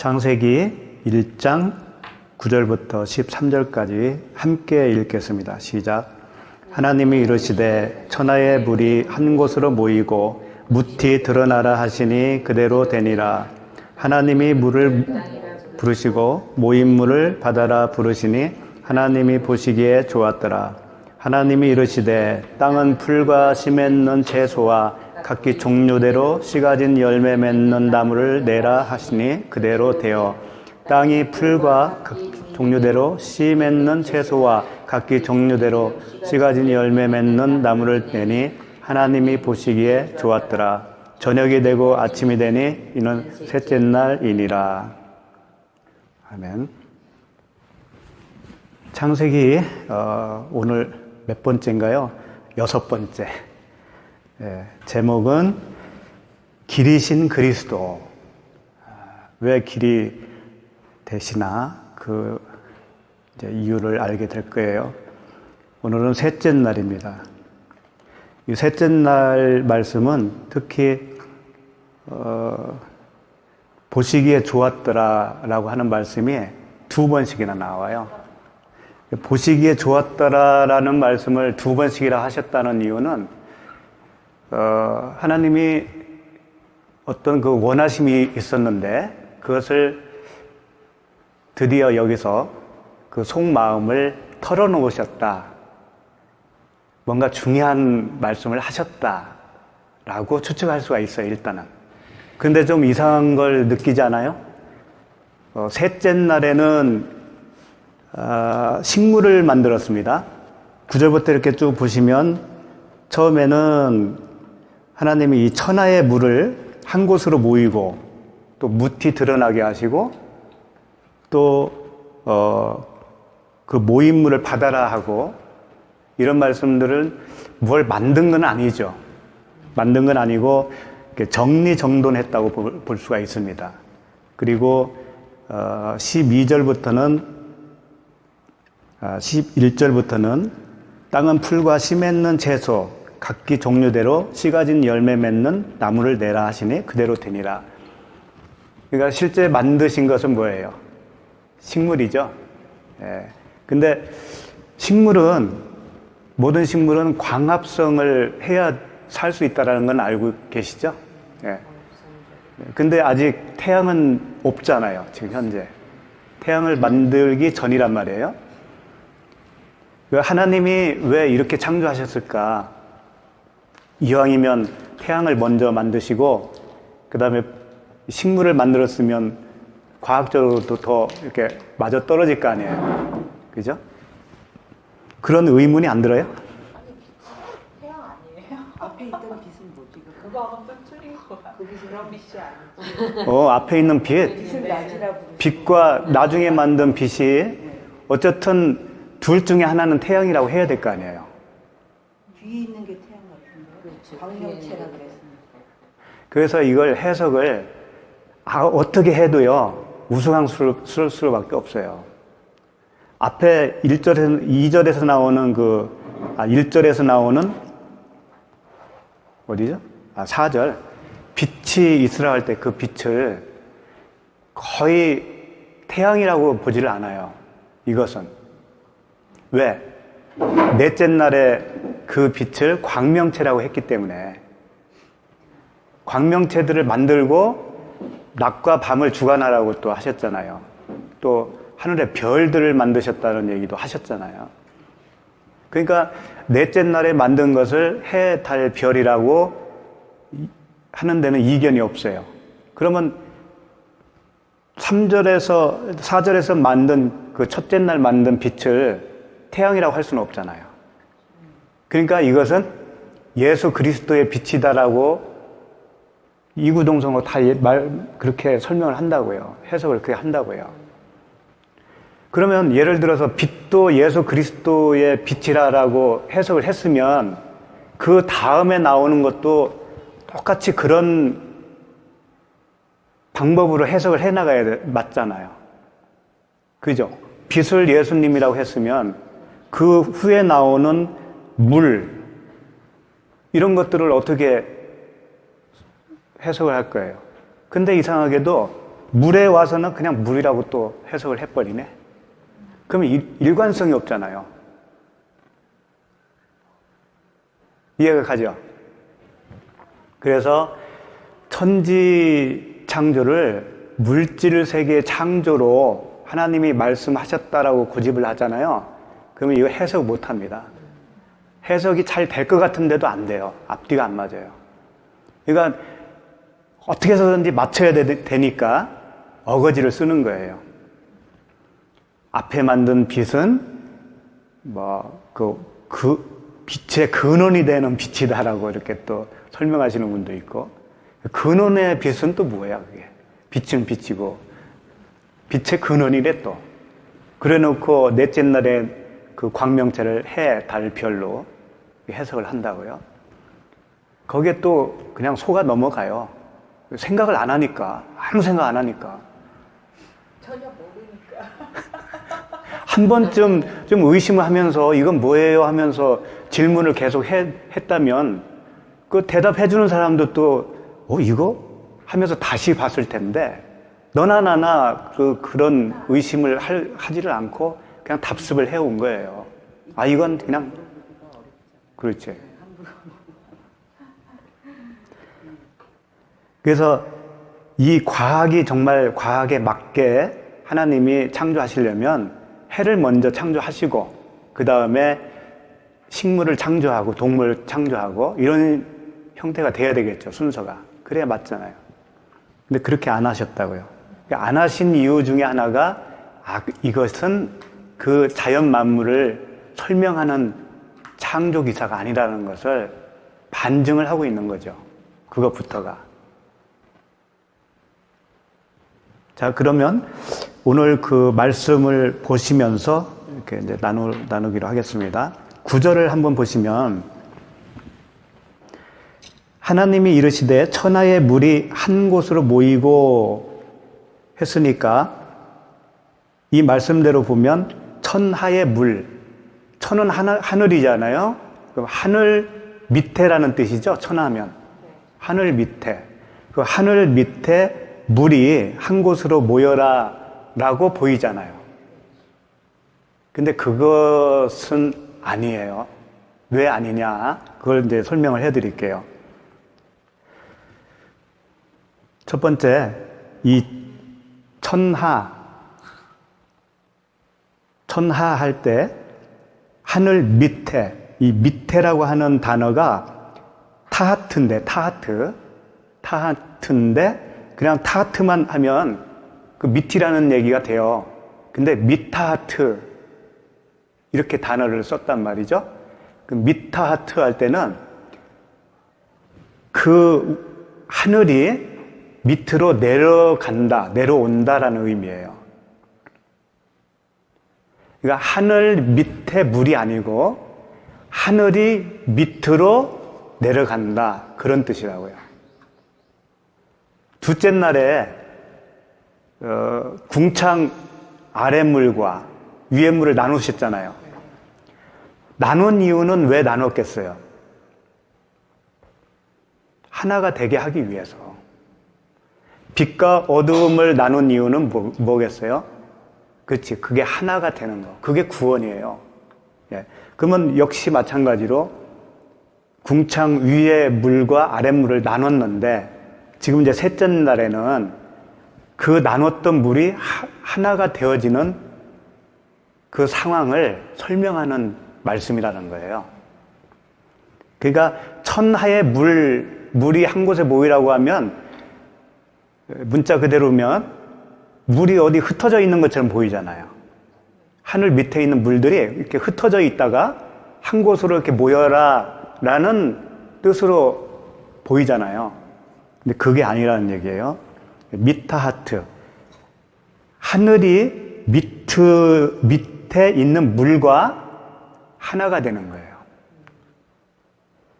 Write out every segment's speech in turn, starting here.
창세기 1장 9절부터 13절까지 함께 읽겠습니다. 시작. 하나님이 이르시되 천하의 물이 한 곳으로 모이고 묻히 드러나라 하시니 그대로 되니라. 하나님이 물을 부르시고 모인 물을 바다라 부르시니 하나님이 보시기에 좋았더라. 하나님이 이르시되 땅은 풀과 씨 맺는 채소와 각기 종류대로 씨 가진 열매 맺는 나무를 내라 하시니 그대로 되어 땅이 풀과 각 종류대로 씨 맺는 채소와 각기 종류대로 씨 가진 열매 맺는 나무를 내니 하나님이 보시기에 좋았더라. 저녁이 되고 아침이 되니 이는 셋째 날이니라. 아멘. 창세기 오늘 몇 번째인가요? 6번째. 제목은 길이신 그리스도. 왜 길이 되시나 그 이유를 알게 될 거예요. 오늘은 셋째 날입니다. 이 셋째 날 말씀은 특히 보시기에 좋았더라라고 하는 말씀이 2번씩이나 나와요. 보시기에 좋았더라라는 말씀을 2번씩이나 하셨다는 이유는 하나님이 어떤 그 원하심이 있었는데 그것을 드디어 여기서 그 속마음을 털어놓으셨다. 뭔가 중요한 말씀을 하셨다라고 추측할 수가 있어요, 일단은. 근데 좀 이상한 걸 느끼지 않아요? 셋째 날에는 식물을 만들었습니다. 9절부터 이렇게 쭉 보시면 처음에는 하나님이 이 천하의 물을 한 곳으로 모이고 또 묻히 드러나게 하시고 또 그 모인 물을 바다라 하고 이런 말씀들은 뭘 만든 건 아니죠. 만든 건 아니고 정리정돈했다고 볼 수가 있습니다. 그리고 12절부터는 11절부터는 땅은 풀과 씨 맺는 채소 각기 종류대로 씨 가진 열매 맺는 나무를 내라 하시니 그대로 되니라. 그러니까 실제 만드신 것은 뭐예요? 식물이죠. 근데 모든 식물은 광합성을 해야 살 수 있다는 건 알고 계시죠? 근데 아직 태양은 없잖아요, 지금 현재. 태양을 만들기 전이란 말이에요. 하나님이 왜 이렇게 창조하셨을까? 이왕이면 태양을 먼저 만드시고, 그 다음에 식물을 만들었으면 과학적으로도 더 이렇게 맞아 떨어질 거 아니에요. 그죠? 그런 의문이 안 들어요? 태양 아니에요? 앞에 있던 빛은 뭐지? 그거하고 좀 틀린 거 같아요. 그런 빛이 아니고. 앞에 있는 빛. 빛은 낮이라고. 빛과 나중에 만든 빛이 어쨌든 둘 중에 하나는 태양이라고 해야 될 거 아니에요. 뒤에 있는 게 태양 같은데. 광명체라 그랬습니다. 그래서 이걸 해석을 어떻게 해도요, 우스꽝스러울 수밖에 없어요. 앞에 2절에서 나오는 1절에서 나오는, 어디죠? 4절. 빛이 있으라 할 때 그 빛을 거의 태양이라고 보지를 않아요. 이것은. 왜? 넷째 날에 그 빛을 광명체라고 했기 때문에 광명체들을 만들고 낮과 밤을 주관하라고 또 하셨잖아요. 또 하늘의 별들을 만드셨다는 얘기도 하셨잖아요. 그러니까 넷째 날에 만든 것을 해, 달, 별이라고 하는 데는 이견이 없어요. 그러면 4절에서 만든 그 첫째 날 만든 빛을 태양이라고 할 수는 없잖아요. 그러니까 이것은 예수 그리스도의 빛이다라고 이구동성으로 다 그렇게 설명을 한다고요. 해석을 그렇게 한다고요. 그러면 예를 들어서 빛도 예수 그리스도의 빛이라고 해석을 했으면 그 다음에 나오는 것도 똑같이 그런 방법으로 해석을 해나가야 맞잖아요. 그죠? 빛을 예수님이라고 했으면 그 후에 나오는 물, 이런 것들을 어떻게 해석을 할 거예요. 근데 이상하게도 물에 와서는 그냥 물이라고 또 해석을 해버리네. 그러면 일관성이 없잖아요. 이해가 가죠? 그래서 천지 창조를 물질 세계 창조로 하나님이 말씀하셨다라고 고집을 하잖아요. 그러면 이거 해석 못 합니다. 해석이 잘 될 것 같은데도 안 돼요. 앞뒤가 안 맞아요. 그러니까 어떻게 해서든지 맞춰야 되니까 어거지를 쓰는 거예요. 앞에 만든 빛은 빛의 근원이 되는 빛이다라고 이렇게 또 설명하시는 분도 있고, 근원의 빛은 또 뭐야 그게? 빛은 빛이고 빛의 근원이래 또. 그래 놓고 넷째 날에 그 광명체를 해, 달, 별로 해석을 한다고요. 거기에 또 그냥 속아 넘어가요. 생각을 안 하니까, 아무 생각 안 하니까. 전혀 모르니까. 한 번쯤 좀 의심을 하면서 이건 뭐예요 하면서 질문을 계속 했다면 그 대답해주는 사람도 또 이거? 하면서 다시 봤을 텐데 너나 나나 그런 의심을 하지를 않고 그냥 답습을 해온 거예요. 이건 그냥 그렇지. 그래서 이 과학이 정말 과학에 맞게 하나님이 창조하시려면 해를 먼저 창조하시고 그 다음에 식물을 창조하고 동물을 창조하고 이런 형태가 돼야 되겠죠. 순서가. 그래야 맞잖아요. 근데 그렇게 안 하셨다고요. 안 하신 이유 중에 하나가 이것은 그 자연 만물을 설명하는 창조 기사가 아니라는 것을 반증을 하고 있는 거죠. 그것부터가. 자, 그러면 오늘 그 말씀을 보시면서 이렇게 이제 나누기로 하겠습니다. 9절을 한번 보시면 하나님이 이르시되 천하의 물이 한 곳으로 모이고 했으니까 이 말씀대로 보면 천하의 물, 천은 하늘이잖아요. 그럼 하늘 밑에라는 뜻이죠. 천하면 하늘 밑에, 그 하늘 밑에 물이 한 곳으로 모여라 라고 보이잖아요. 근데 그것은 아니에요. 왜 아니냐? 그걸 이제 설명을 해드릴게요. 첫 번째, 이 천하 할 때 하늘 밑에, 이 밑에라고 하는 단어가 타하트인데 그냥 타하트만 하면 그 밑이라는 얘기가 돼요. 근데 미타하트 이렇게 단어를 썼단 말이죠. 그 미타하트 할 때는 그 하늘이 밑으로 내려온다라는 의미예요. 그러니까 하늘 밑에 물이 아니고 하늘이 밑으로 내려간다 그런 뜻이라고요. 둘째 날에 궁창 아랫물과 위에 물을 나누셨잖아요. 나눈 이유는 왜 나눴겠어요? 하나가 되게 하기 위해서. 빛과 어두움을 나눈 이유는 뭐겠어요? 그렇지. 그게 하나가 되는 거. 그게 구원이에요. 예. 그러면 역시 마찬가지로 궁창 위의 물과 아랫물을 나눴는데 지금 이제 셋째 날에는 그 나눴던 물이 하나가 되어지는 그 상황을 설명하는 말씀이라는 거예요. 그러니까 천하의 물이 한 곳에 모이라고 하면 문자 그대로면 물이 어디 흩어져 있는 것처럼 보이잖아요. 하늘 밑에 있는 물들이 이렇게 흩어져 있다가 한 곳으로 이렇게 모여라 라는 뜻으로 보이잖아요. 근데 그게 아니라는 얘기예요. 미타하트. 하늘이 밑에 있는 물과 하나가 되는 거예요.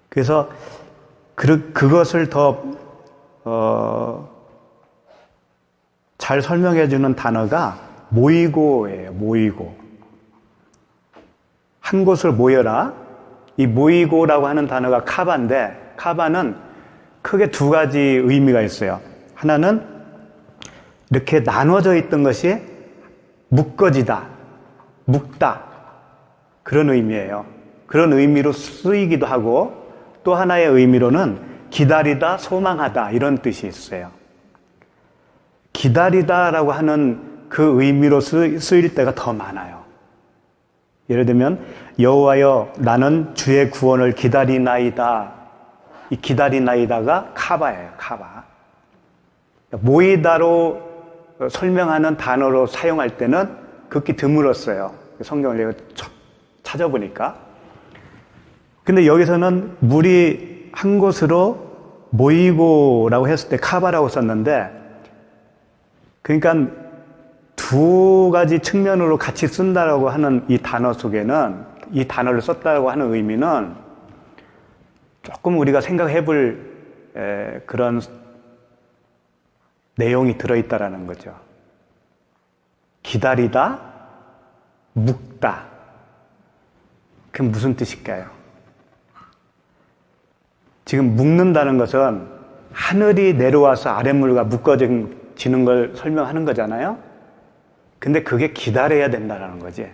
그래서 그것을 더 잘 설명해 주는 단어가 모이고예요. 모이고. 한 곳을 모여라. 이 모이고라고 하는 단어가 카바인데 카바는 크게 두 가지 의미가 있어요. 하나는 이렇게 나눠져 있던 것이 묶어지다, 묶다, 그런 의미예요. 그런 의미로 쓰이기도 하고 또 하나의 의미로는 기다리다, 소망하다 이런 뜻이 있어요. 기다리다라고 하는 그 의미로 쓰일 때가 더 많아요. 예를 들면 여호와여 나는 주의 구원을 기다리나이다. 이 기다리나이다가 카바예요. 카바. 모이다로 설명하는 단어로 사용할 때는 극히 드물었어요. 성경을 내가 찾아보니까. 근데 여기서는 물이 한 곳으로 모이고라고 했을 때 카바라고 썼는데, 그러니까 두 가지 측면으로 같이 쓴다라고 하는 이 단어 속에는, 이 단어를 썼다고 하는 의미는 조금 우리가 생각해 볼 그런 내용이 들어있다라는 거죠. 기다리다, 묶다. 그게 무슨 뜻일까요? 지금 묶는다는 것은 하늘이 내려와서 아랫물과 묶어지는 걸 설명하는 거잖아요. 근데 그게 기다려야 된다는 거지.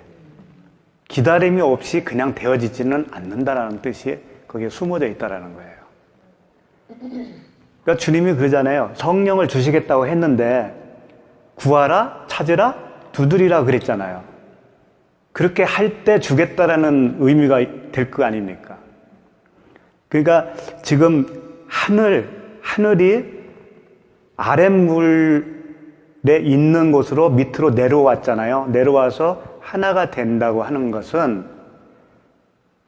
기다림이 없이 그냥 되어지지는 않는다라는 뜻이 거기에 숨어져 있다라는 거예요. 그러니까 주님이 그러잖아요. 성령을 주시겠다고 했는데 구하라, 찾으라, 두드리라 그랬잖아요. 그렇게 할 때 주겠다라는 의미가 될 거 아닙니까? 그러니까 지금 하늘이 아랫물에 있는 곳으로 밑으로 내려왔잖아요. 내려와서 하나가 된다고 하는 것은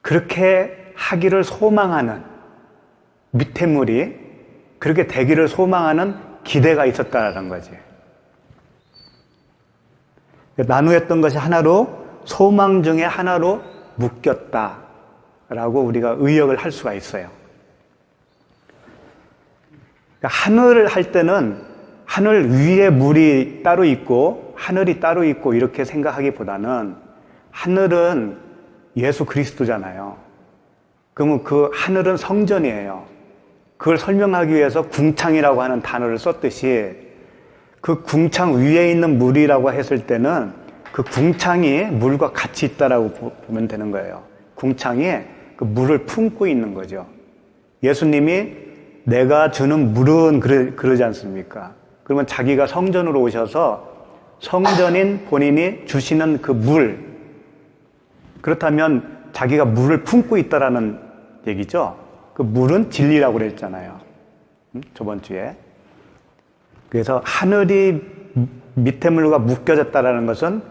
그렇게 하기를 소망하는, 밑에 물이 그렇게 되기를 소망하는 기대가 있었다는 거지. 나누었던 것이 하나로, 소망 중에 하나로 묶였다라고 우리가 의역을 할 수가 있어요. 하늘을 할 때는 하늘 위에 물이 따로 있고 하늘이 따로 있고 이렇게 생각하기보다는 하늘은 예수 그리스도잖아요. 그러면 그 하늘은 성전이에요. 그걸 설명하기 위해서 궁창이라고 하는 단어를 썼듯이 그 궁창 위에 있는 물이라고 했을 때는 그 궁창이 물과 같이 있다라고 보면 되는 거예요. 궁창이 그 물을 품고 있는 거죠. 예수님이 내가 주는 물은 그러지 않습니까? 그러면 자기가 성전으로 오셔서 성전인 본인이 주시는 그 물, 그렇다면 자기가 물을 품고 있다라는 얘기죠. 그 물은 진리라고 그랬잖아요. 저번 주에. 그래서 하늘이 밑에 물과 묶여졌다라는 것은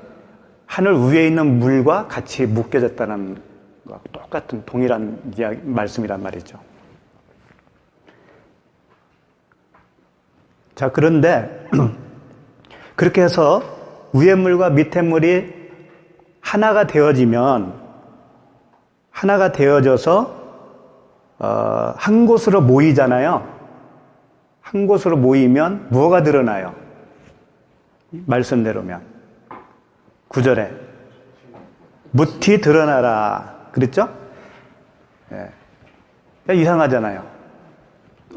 하늘 위에 있는 물과 같이 묶여졌다는 것과 똑같은 동일한 말씀이란 말이죠. 자, 그런데 그렇게 해서 위에 물과 밑에 물이 하나가 되어져서 한 곳으로 모이잖아요. 한 곳으로 모이면 뭐가 드러나요? 말씀대로면 9절에 묻히 드러나라 그랬죠? 예. 이상하잖아요.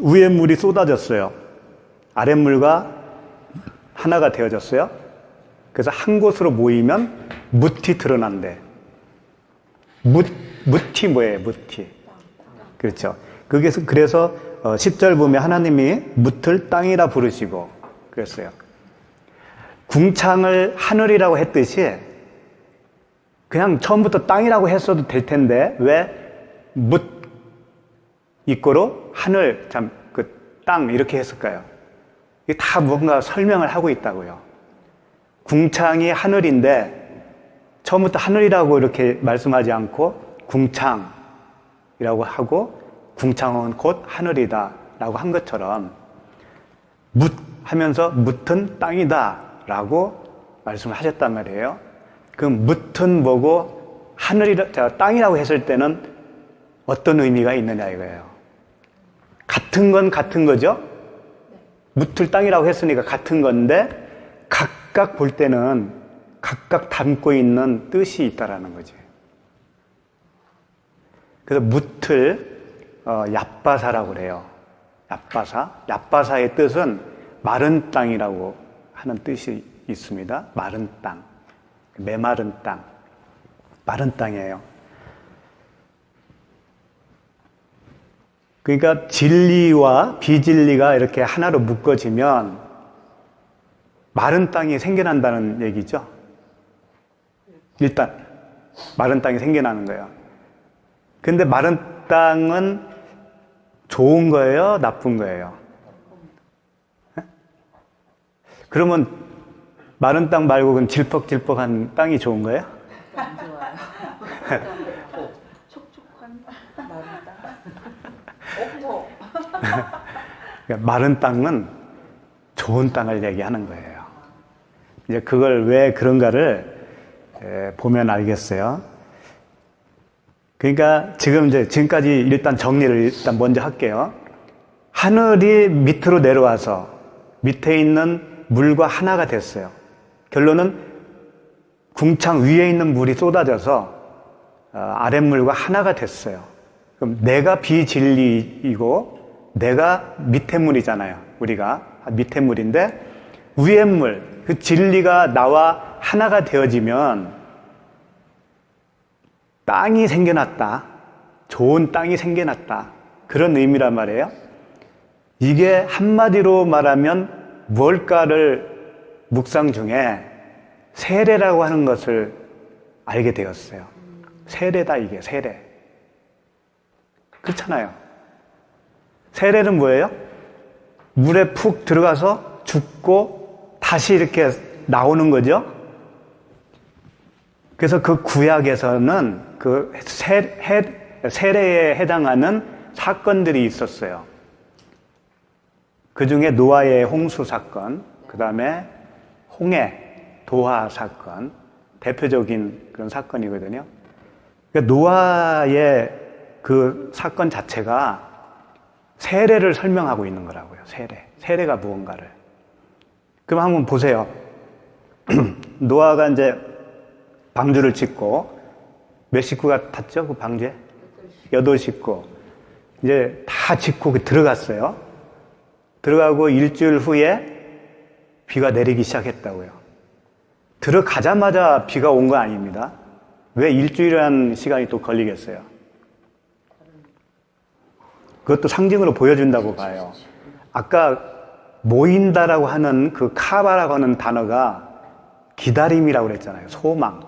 위에 물이 쏟아졌어요. 아랫물과 하나가 되어졌어요. 그래서 한 곳으로 모이면 묻히 드러난대. 묻히 뭐예요? 묻히. 그렇죠. 그래서 10절 보면 하나님이 묻을 땅이라 부르시고 그랬어요. 궁창을 하늘이라고 했듯이 그냥 처음부터 땅이라고 했어도 될 텐데 왜 묻 이꼬로 하늘 땅 이렇게 했을까요? 이게 다 뭔가 설명을 하고 있다고요. 궁창이 하늘인데 처음부터 하늘이라고 이렇게 말씀하지 않고 궁창이라고 하고 궁창은 곧 하늘이다 라고 한 것처럼 묻 하면서 묻은 땅이다 라고 말씀을 하셨단 말이에요. 그 묻은 뭐고 땅이라고 했을 때는 어떤 의미가 있느냐 이거예요. 같은 건 같은 거죠. 묻을 땅이라고 했으니까 같은 건데 각각 볼 때는 각각 담고 있는 뜻이 있다라는 거지. 그래서 묻을 얍바사라고 그래요. 얍바사. 얍바사의 뜻은 마른 땅이라고 하는 뜻이 있습니다. 마른 땅, 메마른 땅, 마른 땅이에요. 그러니까 진리와 비진리가 이렇게 하나로 묶어지면 마른 땅이 생겨난다는 얘기죠. 일단 마른 땅이 생겨나는 거예요. 근데 마른 땅은 좋은 거예요? 나쁜 거예요? 그러면 마른 땅 말고 그럼 질퍽질퍽한 땅이 좋은 거예요? 안 좋아요. 촉촉한 마른 땅. 없고. 그러니까 마른 땅은 좋은 땅을 얘기하는 거예요. 이제 그걸 왜 그런가를 보면 알겠어요. 그러니까 지금까지 일단 정리를 일단 먼저 할게요. 하늘이 밑으로 내려와서 밑에 있는 물과 하나가 됐어요. 결론은 궁창 위에 있는 물이 쏟아져서 아랫물과 하나가 됐어요. 그럼 내가 비진리이고 내가 밑에 물이잖아요. 우리가 밑에 물인데 위에 물, 그 진리가 나와 하나가 되어지면 땅이 생겨났다. 좋은 땅이 생겨났다. 그런 의미란 말이에요. 이게 한마디로 말하면 무엇일까를 묵상 중에 세례라고 하는 것을 알게 되었어요. 세례다, 이게 세례. 그렇잖아요. 세례는 뭐예요? 물에 푹 들어가서 죽고 다시 이렇게 나오는 거죠. 그래서 그 구약에서는 그 세례에 해당하는 사건들이 있었어요. 그 중에 노아의 홍수 사건, 그 다음에 홍해, 도하 사건, 대표적인 그런 사건이거든요. 그러니까 노아의 그 사건 자체가 세례를 설명하고 있는 거라고요. 세례가 무언가를. 그럼 한번 보세요. 노아가 이제 방주를 짓고 몇 식구가 탔죠? 그 방주에? 8식구. 이제 다 짓고 들어갔어요. 들어가고 일주일 후에 비가 내리기 시작했다고요. 들어가자마자 비가 온 거 아닙니다. 왜 일주일이라는 시간이 또 걸리겠어요? 그것도 상징으로 보여준다고 봐요. 아까 모인다라고 하는 그 카바라고 하는 단어가 기다림이라고 그랬잖아요. 소망.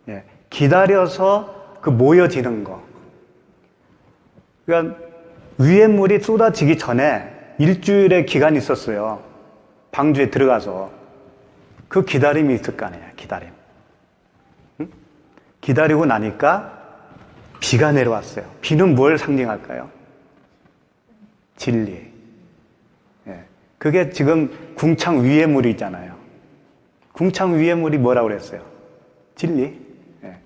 예, 기다려서 그 모여지는 거. 그러니까 위에 물이 쏟아지기 전에 일주일의 기간이 있었어요. 방주에 들어가서. 그 기다림이 있을 거 아니에요. 기다림. 응? 기다리고 나니까 비가 내려왔어요. 비는 뭘 상징할까요? 진리. 예. 그게 지금 궁창 위의 물이잖아요. 궁창 위의 물이 뭐라고 그랬어요? 진리. 예.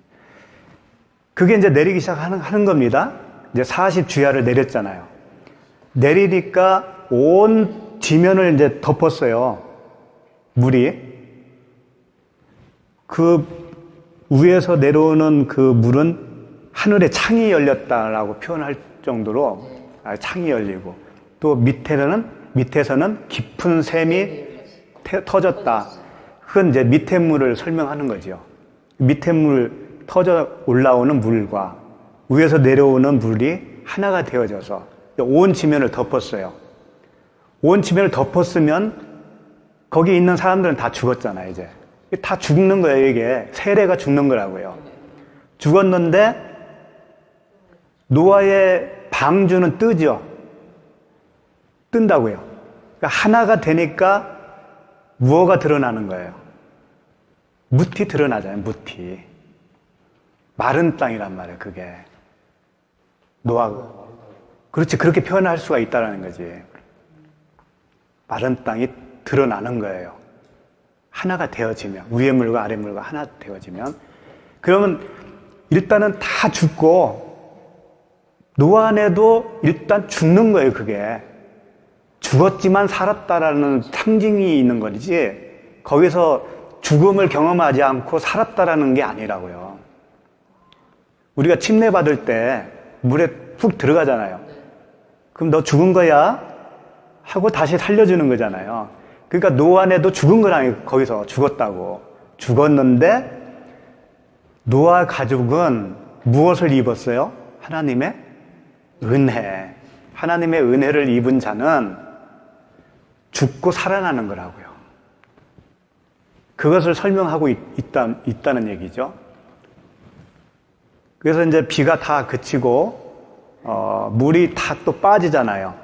그게 이제 내리기 시작하는 겁니다. 이제 40주야를 내렸잖아요. 내리니까 온 지면을 이제 덮었어요. 물이. 그 위에서 내려오는 그 물은 하늘에 창이 열렸다라고 표현할 정도로 창이 열리고 또 밑에서는 깊은 샘이 터졌다. 그건 이제 밑에 물을 설명하는 거죠. 밑에 물 터져 올라오는 물과 위에서 내려오는 물이 하나가 되어져서 온 지면을 덮었어요. 온 지면을 덮었으면 거기 있는 사람들은 다 죽었잖아요, 이제. 다 죽는 거예요, 이게. 세례가 죽는 거라고요. 죽었는데 노아의 방주는 뜨죠. 뜬다고요. 그러니까 하나가 되니까 무엇가 드러나는 거예요? 무티 드러나잖아요, 무티. 마른 땅이란 말이에요, 그게. 노아가. 그렇지, 그렇게 표현할 수가 있다는 거지. 마른 땅이 드러나는 거예요. 하나가 되어지면, 위의 물과 아래 물과 하나 되어지면. 그러면 일단은 다 죽고, 노아 안에도 일단 죽는 거예요, 그게. 죽었지만 살았다라는 상징이 있는 거지, 거기서 죽음을 경험하지 않고 살았다라는 게 아니라고요. 우리가 침례 받을 때 물에 푹 들어가잖아요. 그럼 너 죽은 거야? 하고 다시 살려주는 거잖아요. 그러니까 노아네도 죽은 건 아니고 거기서 죽었다고. 죽었는데 노아 가족은 무엇을 입었어요? 하나님의 은혜. 하나님의 은혜를 입은 자는 죽고 살아나는 거라고요. 그것을 설명하고 있다는 얘기죠. 그래서 이제 비가 다 그치고 물이 다 또 빠지잖아요.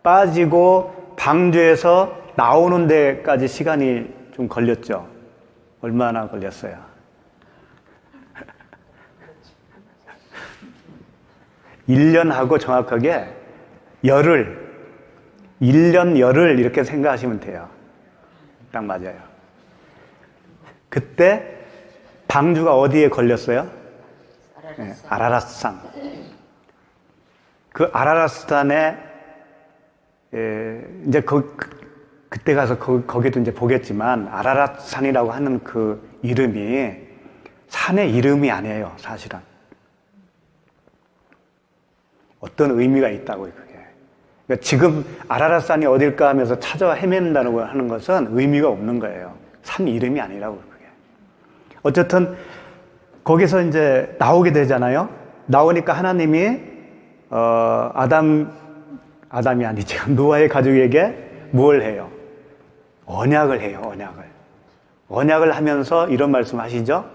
빠지고 방주에서 나오는 데까지 시간이 좀 걸렸죠. 얼마나 걸렸어요? 일 년하고 정확하게 열흘, 1년 열흘 이렇게 생각하시면 돼요. 딱 맞아요. 그때 방주가 어디에 걸렸어요? 네, 아라랏산. 그 아라랏산에 이제 그때 가서 거기도 이제 보겠지만 아라랏산이라고 하는 그 이름이 산의 이름이 아니에요, 사실은. 어떤 의미가 있다고요, 그게. 그러니까 지금 아라랏산이 어딜까 하면서 찾아와 헤맨다고 하는 것은 의미가 없는 거예요. 산 이름이 아니라고, 그게. 어쨌든 거기서 이제 나오게 되잖아요. 나오니까 하나님이 아담이 아니죠. 노아의 가족에게 뭘 해요? 언약을 해요, 언약을. 언약을 하면서 이런 말씀 하시죠?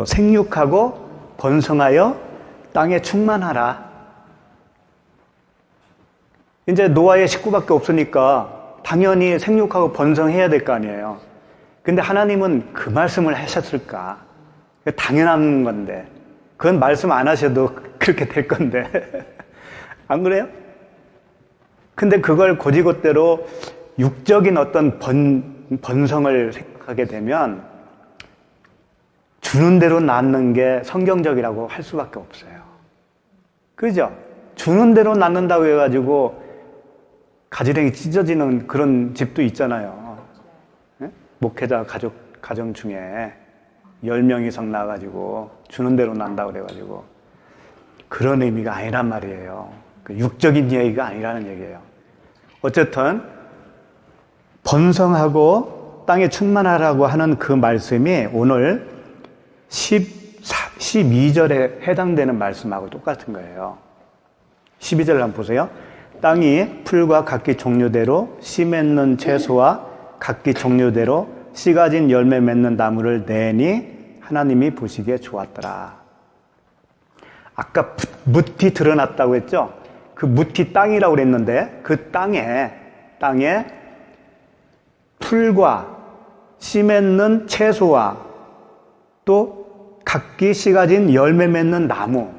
생육하고 번성하여 땅에 충만하라. 이제 노아의 식구밖에 없으니까 당연히 생육하고 번성해야 될 거 아니에요. 근데 하나님은 그 말씀을 하셨을까? 당연한 건데. 그건 말씀 안 하셔도 그렇게 될 건데. 안 그래요? 근데 그걸 고지고대로 육적인 어떤 번성을 생각하게 되면 주는 대로 낳는 게 성경적이라고 할 수밖에 없어요. 그죠? 주는 대로 낳는다고 해가지고 가지랭이 찢어지는 그런 집도 있잖아요. 네? 목회자 가정 중에 10명 이상 낳아가지고 주는 대로 낳는다고 그래가지고 그런 의미가 아니란 말이에요. 육적인 얘기가 아니라는 얘기예요. 어쨌든 번성하고 땅에 충만하라고 하는 그 말씀이 오늘 12절에 해당되는 말씀하고 똑같은 거예요. 12절 한번 보세요. 땅이 풀과 각기 종류대로 씨 맺는 채소와 각기 종류대로 씨 가진 열매 맺는 나무를 내니 하나님이 보시기에 좋았더라. 아까 무티 드러났다고 했죠? 그 무티 땅이라고 그랬는데 그 땅에 풀과 씨 맺는 채소와 또 각기 씨 가진 열매 맺는 나무.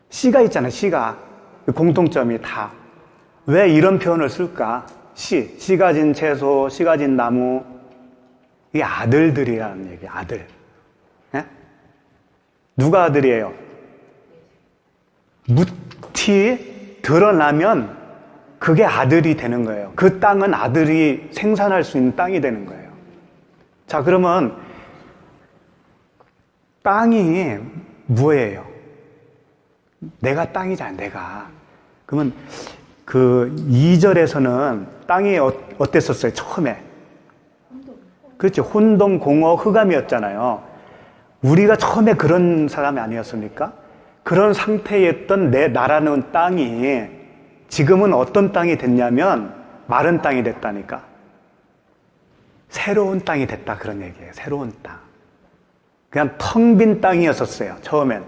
씨가 있잖아요, 씨가. 공통점이 다. 왜 이런 표현을 쓸까? 씨 가진 채소, 씨 가진 나무. 이게 아들들이라는 얘기예요, 아들. 네? 누가 아들이에요? 무티 드러나면 그게 아들이 되는 거예요. 그 땅은 아들이 생산할 수 있는 땅이 되는 거예요. 자, 그러면 땅이 뭐예요? 내가 땅이잖아요, 내가. 그러면 그 2절에서는 땅이 어땠었어요, 처음에? 그렇죠. 혼동, 공허, 흑암이었잖아요. 우리가 처음에 그런 사람이 아니었습니까? 그런 상태였던 내 나라는 땅이 지금은 어떤 땅이 됐냐면 마른 땅이 됐다니까. 새로운 땅이 됐다, 그런 얘기예요. 새로운 땅. 그냥 텅 빈 땅이었었어요, 처음엔.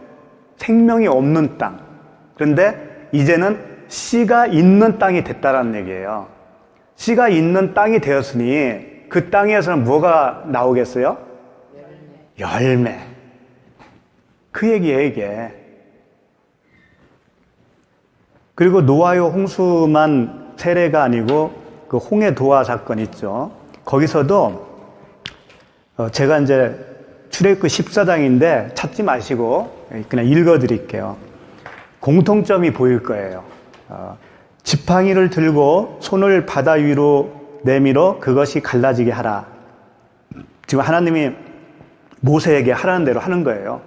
생명이 없는 땅. 그런데 이제는 씨가 있는 땅이 됐다라는 얘기예요. 씨가 있는 땅이 되었으니 그 땅에서는 뭐가 나오겠어요? 열매. 그 얘기예요, 이게. 그리고 노아의 홍수만 세례가 아니고 그 홍해 도화 사건 있죠. 거기서도 제가 이제 출애굽기 14장인데 찾지 마시고 그냥 읽어드릴게요. 공통점이 보일 거예요. 지팡이를 들고 손을 바다 위로 내밀어 그것이 갈라지게 하라. 지금 하나님이 모세에게 하라는 대로 하는 거예요.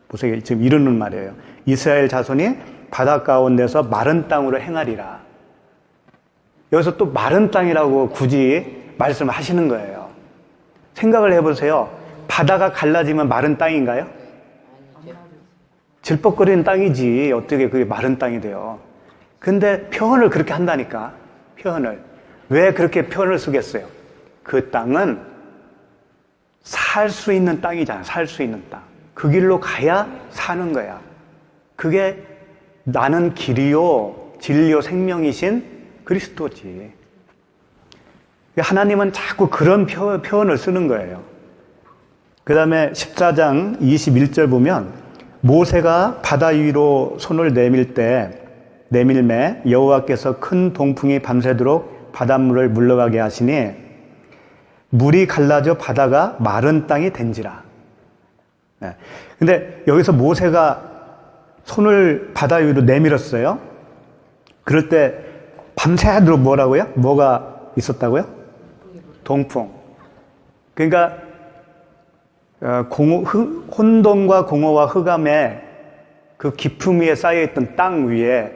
모세에게 지금 이르는 말이에요. 이스라엘 자손이 바다 가운데서 마른 땅으로 행하리라. 여기서 또 마른 땅이라고 굳이 말씀하시는 거예요. 생각을 해보세요. 바다가 갈라지면 마른 땅인가요? 질퍽거리는 땅이지 어떻게 그게 마른 땅이 돼요. 근데 표현을 그렇게 한다니까. 표현을. 왜 그렇게 표현을 쓰겠어요? 그 땅은 살 수 있는 땅이잖아. 살 수 있는 땅. 그 길로 가야 사는 거야. 그게 나는 길이요 진리요 생명이신 그리스도지. 하나님은 자꾸 그런 표현을 쓰는 거예요. 그 다음에 14장 21절 보면 모세가 바다 위로 손을 내밀매 여호와께서 큰 동풍이 밤새도록 바닷물을 물러가게 하시니 물이 갈라져 바다가 마른 땅이 된지라. 네. 근데 여기서 모세가 손을 바다 위로 내밀었어요. 그럴 때 밤새도록 뭐라고요? 뭐가 있었다고요? 동풍. 그러니까 혼돈과 공허와 흑암의 그 깊음 위에 쌓여있던 땅 위에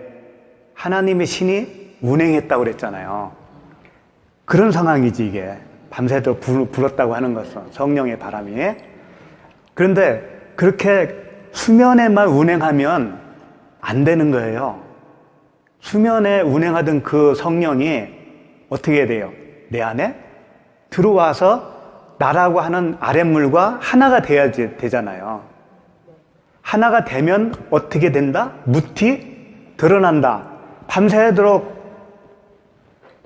하나님의 신이 운행했다고 그랬잖아요. 그런 상황이지 이게. 밤새도록 불었다고 하는 것은 성령의 바람이. 그런데 그렇게 수면에만 운행하면 안 되는 거예요. 수면에 운행하던 그 성령이 어떻게 돼요? 내 안에 들어와서 나라고 하는 아랫물과 하나가 돼야지 되잖아요. 하나가 되면 어떻게 된다? 무티 드러난다. 밤새도록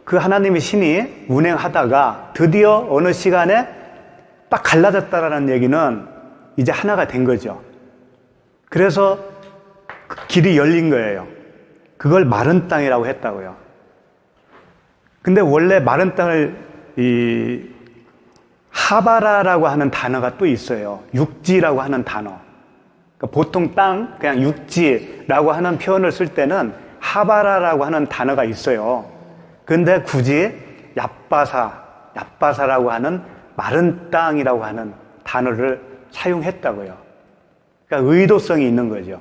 그 하나님의 신이 운행하다가 드디어 어느 시간에 딱 갈라졌다라는 얘기는 이제 하나가 된 거죠. 그래서 그 길이 열린 거예요. 그걸 마른 땅이라고 했다고요. 근데 원래 마른 땅을 하바라라고 하는 단어가 또 있어요. 육지라고 하는 단어. 그러니까 보통 땅, 그냥 육지라고 하는 표현을 쓸 때는 하바라라고 하는 단어가 있어요. 근데 굳이 얍바사라고 하는 마른 땅이라고 하는 단어를 사용했다고요. 그러니까 의도성이 있는 거죠.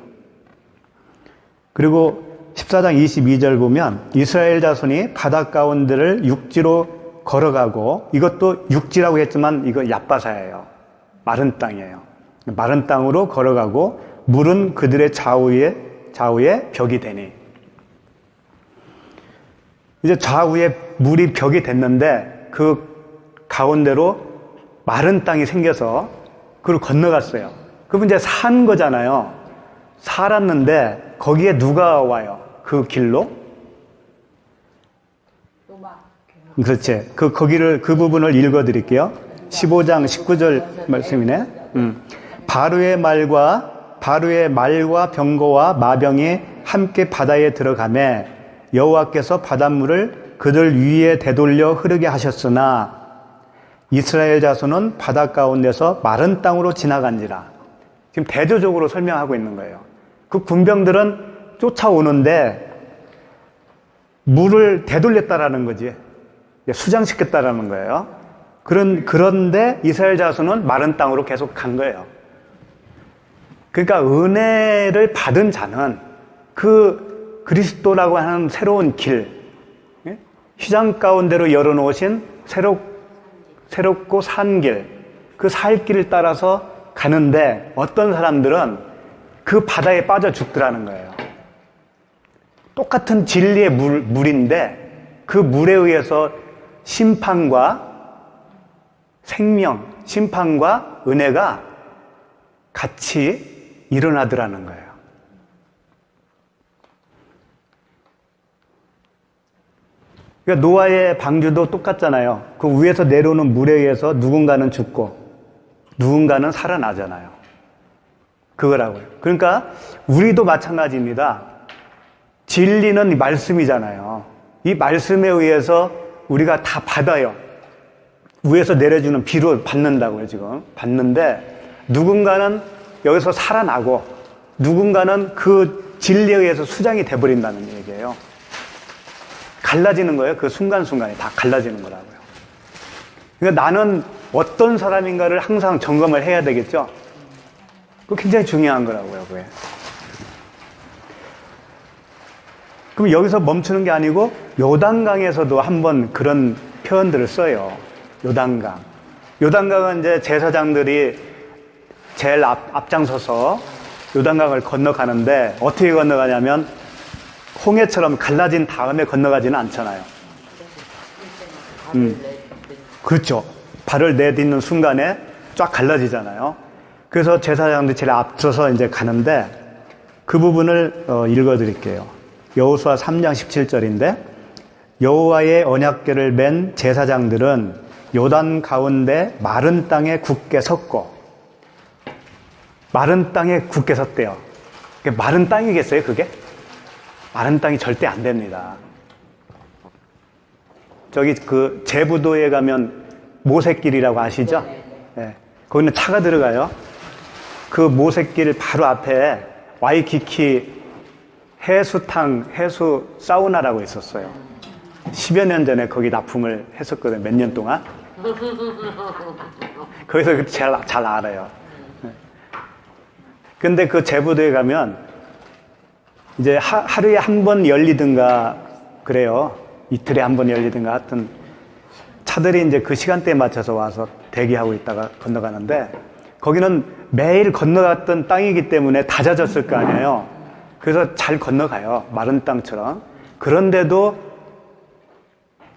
그리고 14장 22절 보면 이스라엘 자손이 바다 가운데를 육지로 걸어가고, 이것도 육지라고 했지만 이거 얍바사예요. 마른 땅이에요. 마른 땅으로 걸어가고 물은 그들의 좌우에 벽이 되니. 이제 좌우에 물이 벽이 됐는데 그 가운데로 마른 땅이 생겨서 그걸 건너갔어요. 그럼 이제 산 거잖아요. 살았는데 거기에 누가 와요? 그 길로? 그렇지. 그 부분을 읽어 드릴게요. 15장 19절 말씀이네. 바로의 말과 병거와 마병이 함께 바다에 들어가매 여호와께서 바닷물을 그들 위에 되돌려 흐르게 하셨으나 이스라엘 자손은 바다 가운데서 마른 땅으로 지나간지라. 지금 대조적으로 설명하고 있는 거예요. 그 군병들은 쫓아오는데 물을 되돌렸다라는 거지. 수장시켰다라는 거예요. 그런데 이스라엘 자손은 마른 땅으로 계속 간 거예요. 그러니까 은혜를 받은 자는 그 그리스도라고 하는 새로운 길, 휘장 가운데로 열어놓으신 새롭고 산 길, 그 살 길을 따라서 가는데 어떤 사람들은 그 바다에 빠져 죽더라는 거예요. 똑같은 진리의 물인데 그 물에 의해서 심판과 생명, 심판과 은혜가 같이 일어나더라는 거예요. 그러니까 노아의 방주도 똑같잖아요. 그 위에서 내려오는 물에 의해서 누군가는 죽고 누군가는 살아나잖아요. 그거라고요. 그러니까 우리도 마찬가지입니다. 진리는 말씀이잖아요. 이 말씀에 의해서 우리가 다 받아요. 위에서 내려주는 비로 받는다고요, 지금. 받는데 누군가는 여기서 살아나고 누군가는 그 진리에 의해서 수장이 돼버린다는 얘기예요. 갈라지는 거예요. 그 순간순간에 다 갈라지는 거라고요. 그러니까 나는 어떤 사람인가를 항상 점검을 해야 되겠죠. 그거 굉장히 중요한 거라고요, 그게. 그럼 여기서 멈추는 게 아니고 요단강에서도 한번 그런 표현들을 써요. 요단강. 요단강은 이제 제사장들이 제일 앞장서서 요단강을 건너가는데 어떻게 건너가냐면 홍해처럼 갈라진 다음에 건너가지는 않잖아요. 그렇죠. 발을 내딛는 순간에 쫙 갈라지잖아요. 그래서 제사장들이 제일 앞서서 이제 가는데 그 부분을 읽어드릴게요. 여호수아 3장 17절인데 여호와의 언약궤를 맨 제사장들은 요단 가운데 마른 땅에 굳게 섰고 마른 땅에 굳게 섰대요. 마른 땅이겠어요, 그게? 마른 땅이 절대 안 됩니다. 저기 그 제부도에 가면 모세길이라고 아시죠? 네. 거기는 차가 들어가요. 그 모세길 바로 앞에 와이키키 해수 사우나라고 있었어요. 10여 년 전에 거기 납품을 했었거든요. 몇 년 동안. 거기서 잘 알아요. 근데 그 제부도에 가면 이제 하루에 한 번 열리든가 그래요. 이틀에 한 번 열리든가 하여튼 차들이 이제 그 시간대에 맞춰서 와서 대기하고 있다가 건너가는데 거기는 매일 건너갔던 땅이기 때문에 다 젖었을 거 아니에요. 그래서 잘 건너가요. 마른 땅처럼. 그런데도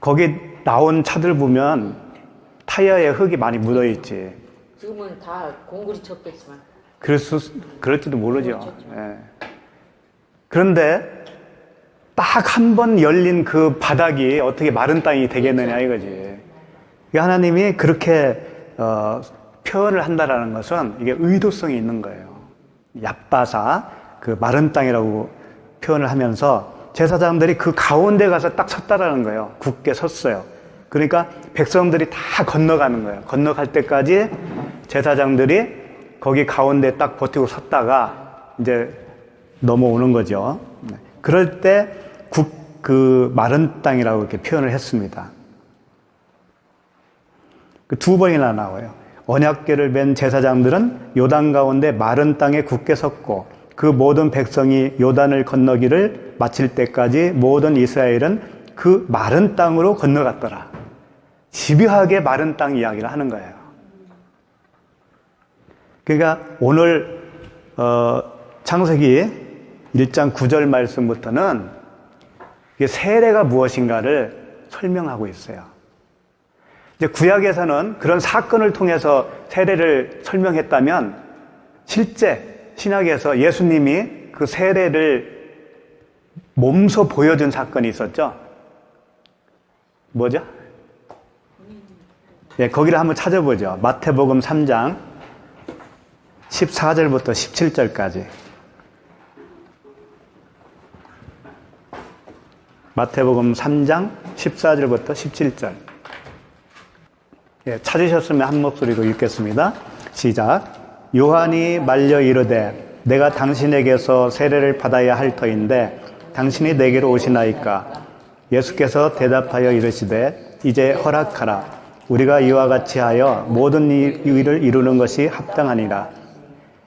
거기 나온 차들 보면 타이어에 흙이 많이 묻어있지. 지금은 다 공구리 쳤겠지만. 그럴지도 모르죠. 예. 그런데 딱 한 번 열린 그 바닥이 어떻게 마른 땅이 되겠느냐 이거지. 하나님이 그렇게 표현을 한다라는 것은 이게 의도성이 있는 거예요. 얍바사, 그 마른 땅이라고 표현을 하면서 제사장들이 그 가운데 가서 딱 섰다라는 거예요. 굳게 섰어요. 그러니까 백성들이 다 건너가는 거예요. 건너갈 때까지 제사장들이 거기 가운데 딱 버티고 섰다가 이제 넘어오는 거죠. 그럴 때 그 마른 땅이라고 이렇게 표현을 했습니다. 그 두 번이나 나와요. 언약궤를 맨 제사장들은 요단 가운데 마른 땅에 굳게 섰고 그 모든 백성이 요단을 건너기를 마칠 때까지 모든 이스라엘은 그 마른 땅으로 건너갔더라. 집요하게 마른 땅 이야기를 하는 거예요. 그러니까 오늘 창세기 1장 9절 말씀부터는 세례가 무엇인가를 설명하고 있어요. 이제 구약에서는 그런 사건을 통해서 세례를 설명했다면 실제 신약에서 예수님이 그 세례를 몸소 보여준 사건이 있었죠. 뭐죠? 네, 거기를 한번 찾아보죠. 마태복음 3장 14절부터 17절까지. 마태복음 3장 14절부터 17절. 예, 찾으셨으면 한 목소리로 읽겠습니다. 시작. 요한이 말려 이르되 내가 당신에게서 세례를 받아야 할 터인데 당신이 내게로 오시나이까? 예수께서 대답하여 이르시되 이제 허락하라. 우리가 이와 같이 하여 모든 일을 이루는 것이 합당하니라.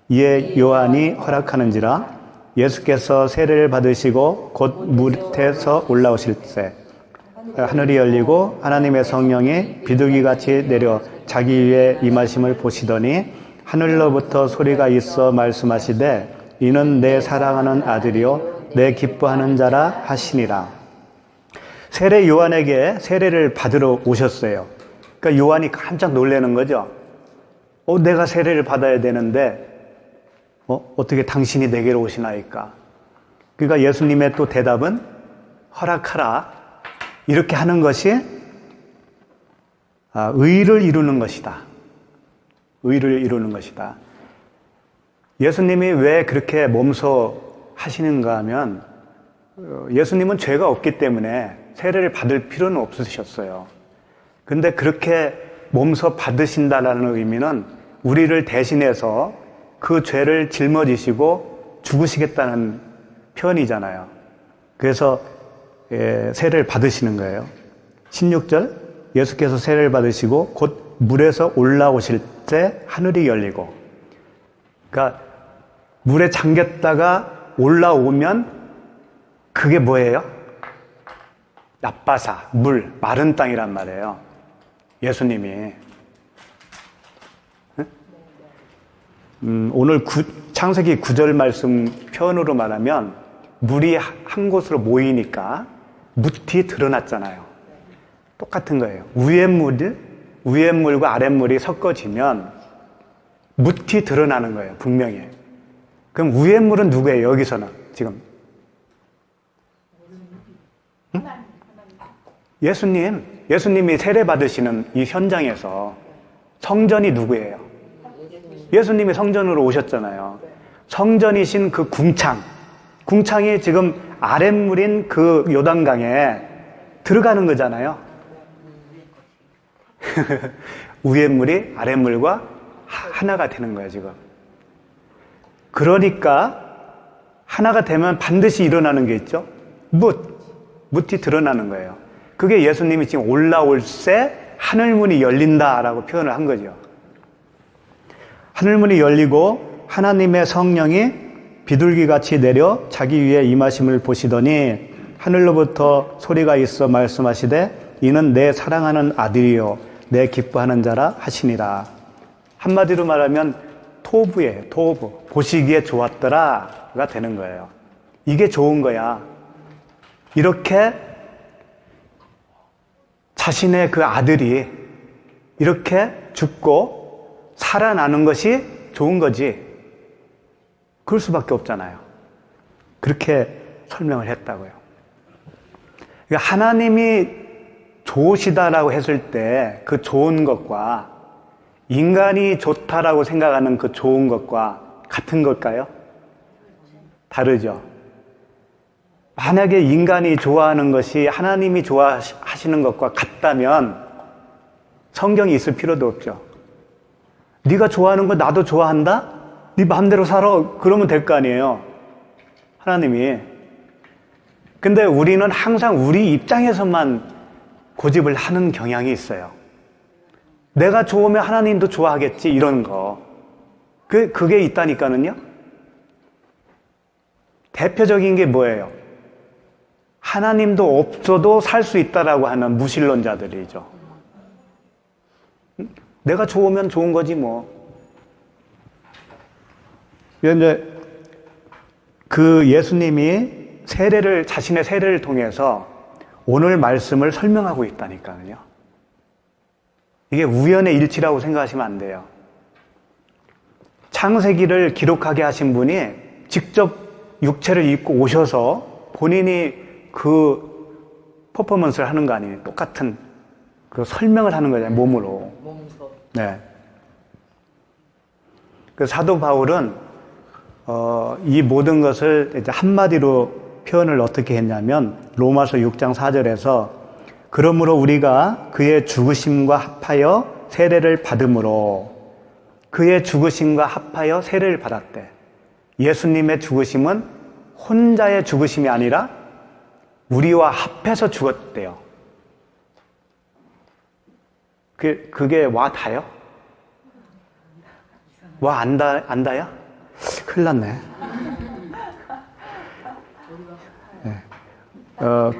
이에 요한이 허락하는지라. 예수께서 세례를 받으시고 곧 물에서 올라오실 때 하늘이 열리고 하나님의 성령이 비둘기같이 내려 자기 위에 임하심을 보시더니 하늘로부터 소리가 있어 말씀하시되 이는 내 사랑하는 아들이요 내 기뻐하는 자라 하시니라. 세례 요한에게 세례를 받으러 오셨어요. 그러니까 요한이 깜짝 놀라는 거죠. 내가 세례를 받아야 되는데 어떻게 당신이 내게로 오시나이까? 그러니까 예수님의 또 대답은 허락하라. 이렇게 하는 것이 의를 이루는 것이다. 의를 이루는 것이다. 예수님이 왜 그렇게 몸소 하시는가 하면 예수님은 죄가 없기 때문에 세례를 받을 필요는 없으셨어요. 근데 그렇게 몸소 받으신다라는 의미는 우리를 대신해서 그 죄를 짊어지시고 죽으시겠다는 표현이잖아요. 그래서 세례를 받으시는 거예요. 16절 예수께서 세례를 받으시고 곧 물에서 올라오실 때 하늘이 열리고, 그러니까 물에 잠겼다가 올라오면 그게 뭐예요? 납바사, 물, 마른 땅이란 말이에요. 예수님이. 오늘 창세기 9절 말씀 표현으로 말하면 물이 한 곳으로 모이니까 묻이 드러났잖아요. 똑같은 거예요. 위에 물과 아랫 물이 섞어지면 묻이 드러나는 거예요. 분명히. 그럼 위에 물은 누구예요? 여기서는 지금. 응? 예수님이 세례 받으시는 이 현장에서 성전이 누구예요? 예수님이 성전으로 오셨잖아요. 성전이신 그 궁창이 지금 아랫물인 그 요단강에 들어가는 거잖아요. 위에 물이 아랫물과 하나가 되는 거예요, 지금. 그러니까 하나가 되면 반드시 일어나는 게 있죠. 묻이 드러나는 거예요. 그게 예수님이 지금 올라올 새 하늘문이 열린다라고 표현을 한 거죠. 하늘문이 열리고 하나님의 성령이 비둘기같이 내려 자기 위에 임하심을 보시더니 하늘로부터 소리가 있어 말씀하시되 이는 내 사랑하는 아들이요 내 기뻐하는 자라 하시니라. 한마디로 말하면 토부예요. 토부. 보시기에 좋았더라가 되는 거예요. 이게 좋은 거야. 이렇게 자신의 그 아들이 이렇게 죽고 살아나는 것이 좋은 거지. 그럴 수밖에 없잖아요. 그렇게 설명을 했다고요. 그러니까 하나님이 좋으시다라고 했을 때 그 좋은 것과 인간이 좋다라고 생각하는 그 좋은 것과 같은 걸까요? 다르죠. 만약에 인간이 좋아하는 것이 하나님이 좋아하시는 것과 같다면 성경이 있을 필요도 없죠. 네가 좋아하는 거 나도 좋아한다? 네 마음대로 살아. 그러면 될 거 아니에요. 하나님이. 근데 우리는 항상 우리 입장에서만 고집을 하는 경향이 있어요. 내가 좋으면 하나님도 좋아하겠지 이런 거. 그게 있다니까는요. 대표적인 게 뭐예요? 하나님도 없어도 살 수 있다라고 하는 무신론자들이죠. 내가 좋으면 좋은 거지 뭐. 이제 그 예수님이 자신의 세례를 통해서 오늘 말씀을 설명하고 있다니까요. 이게 우연의 일치라고 생각하시면 안 돼요. 창세기를 기록하게 하신 분이 직접 육체를 입고 오셔서 본인이 그 퍼포먼스를 하는 거 아니에요. 똑같은 그 설명을 하는 거잖아요. 몸으로. 네. 그 사도 바울은 이 모든 것을 이제 한마디로 표현을 어떻게 했냐면 로마서 6장 4절에서 그러므로 우리가 그의 죽으심과 합하여 세례를 받음으로 그의 죽으심과 합하여 세례를 받았대. 예수님의 죽으심은 혼자의 죽으심이 아니라 우리와 합해서 죽었대요. 그게 와 닿아요? 와 안다야? 큰일 났네. 네.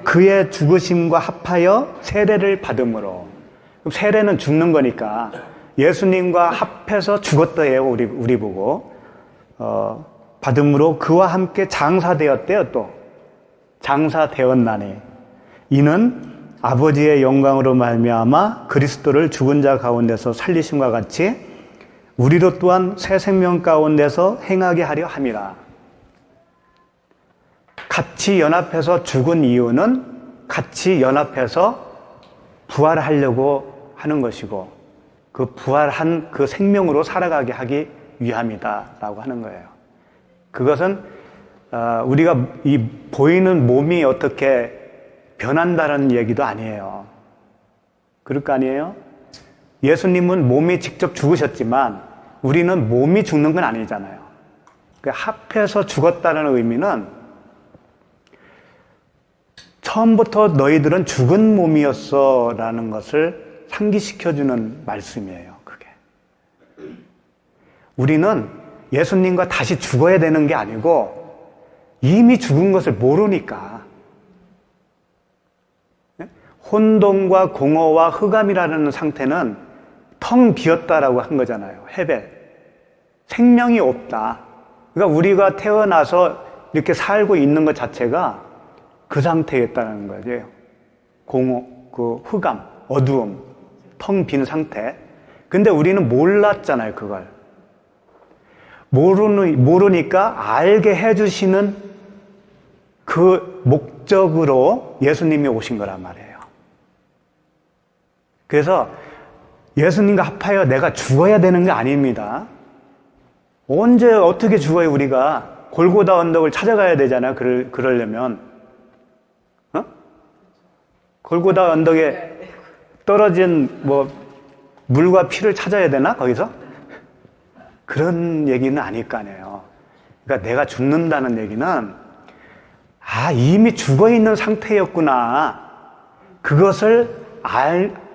그의 죽으심과 합하여 세례를 받음으로. 그럼 세례는 죽는 거니까 예수님과 합해서 죽었대요. 우리 보고. 받음으로 그와 함께 장사되었대요. 또 장사되었나니 이는 아버지의 영광으로 말미암아 그리스도를 죽은 자 가운데서 살리심과 같이 우리도 또한 새 생명 가운데서 행하게 하려 함이라. 같이 연합해서 죽은 이유는 같이 연합해서 부활하려고 하는 것이고 그 부활한 그 생명으로 살아가게 하기 위함이다라고 하는 거예요. 그것은 우리가 이 보이는 몸이 어떻게 변한다는 얘기도 아니에요. 그럴 거 아니에요? 예수님은 몸이 직접 죽으셨지만 우리는 몸이 죽는 건 아니잖아요. 합해서 죽었다는 의미는 처음부터 너희들은 죽은 몸이었어 라는 것을 상기시켜주는 말씀이에요. 그게. 우리는 예수님과 다시 죽어야 되는 게 아니고 이미 죽은 것을 모르니까. 혼돈과 공허와 흑암이라는 상태는 텅 비었다라고 한 거잖아요. 헤벨. 생명이 없다. 그러니까 우리가 태어나서 이렇게 살고 있는 것 자체가 그 상태였다는 거죠. 공허, 그 흑암, 어두움, 텅 빈 상태. 근데 우리는 몰랐잖아요, 그걸. 모르니까 알게 해주시는 그 목적으로 예수님이 오신 거란 말이에요. 그래서 예수님과 합하여 내가 죽어야 되는 게 아닙니다. 언제 어떻게 죽어요, 우리가? 골고다 언덕을 찾아가야 되잖아요, 그러려면. 어? 골고다 언덕에 떨어진 물과 피를 찾아야 되나, 거기서? 그런 얘기는 아닐 거 아니에요. 그러니까 내가 죽는다는 얘기는, 이미 죽어 있는 상태였구나. 그것을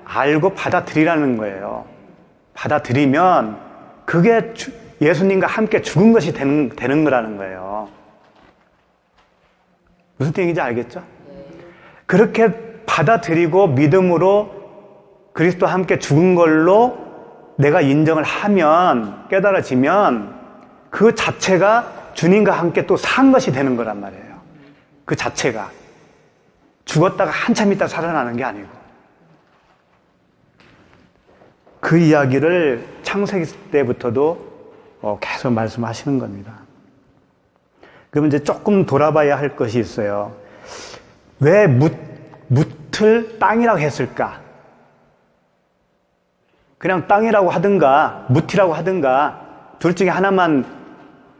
알고 받아들이라는 거예요. 받아들이면 그게 예수님과 함께 죽은 것이 되는 거라는 거예요. 무슨 얘기인지 알겠죠? 그렇게 받아들이고 믿음으로 그리스도와 함께 죽은 걸로 내가 인정을 하면, 깨달아지면 그 자체가 주님과 함께 또 산 것이 되는 거란 말이에요. 그 자체가. 죽었다가 한참 있다 살아나는 게 아니고. 그 이야기를 창세기 때부터도 계속 말씀하시는 겁니다. 그러면 이제 조금 돌아봐야 할 것이 있어요. 왜 묻을 땅이라고 했을까? 그냥 땅이라고 하든가 묻이라고 하든가 둘 중에 하나만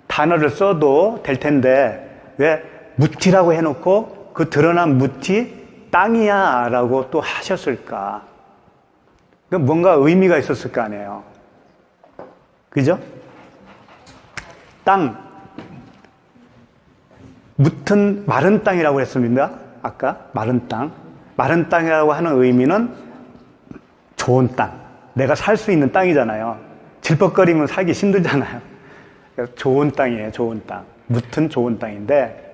단어를 써도 될 텐데 왜 묻이라고 해놓고 그 드러난 묻이 땅이야 라고 또 하셨을까? 뭔가 의미가 있었을 거 아니에요. 그죠? 땅. 묻은 마른 땅이라고 했습니다. 아까 마른 땅. 마른 땅이라고 하는 의미는 좋은 땅. 내가 살 수 있는 땅이잖아요. 질퍽거리면 살기 힘들잖아요. 좋은 땅이에요. 좋은 땅. 묻은 좋은 땅인데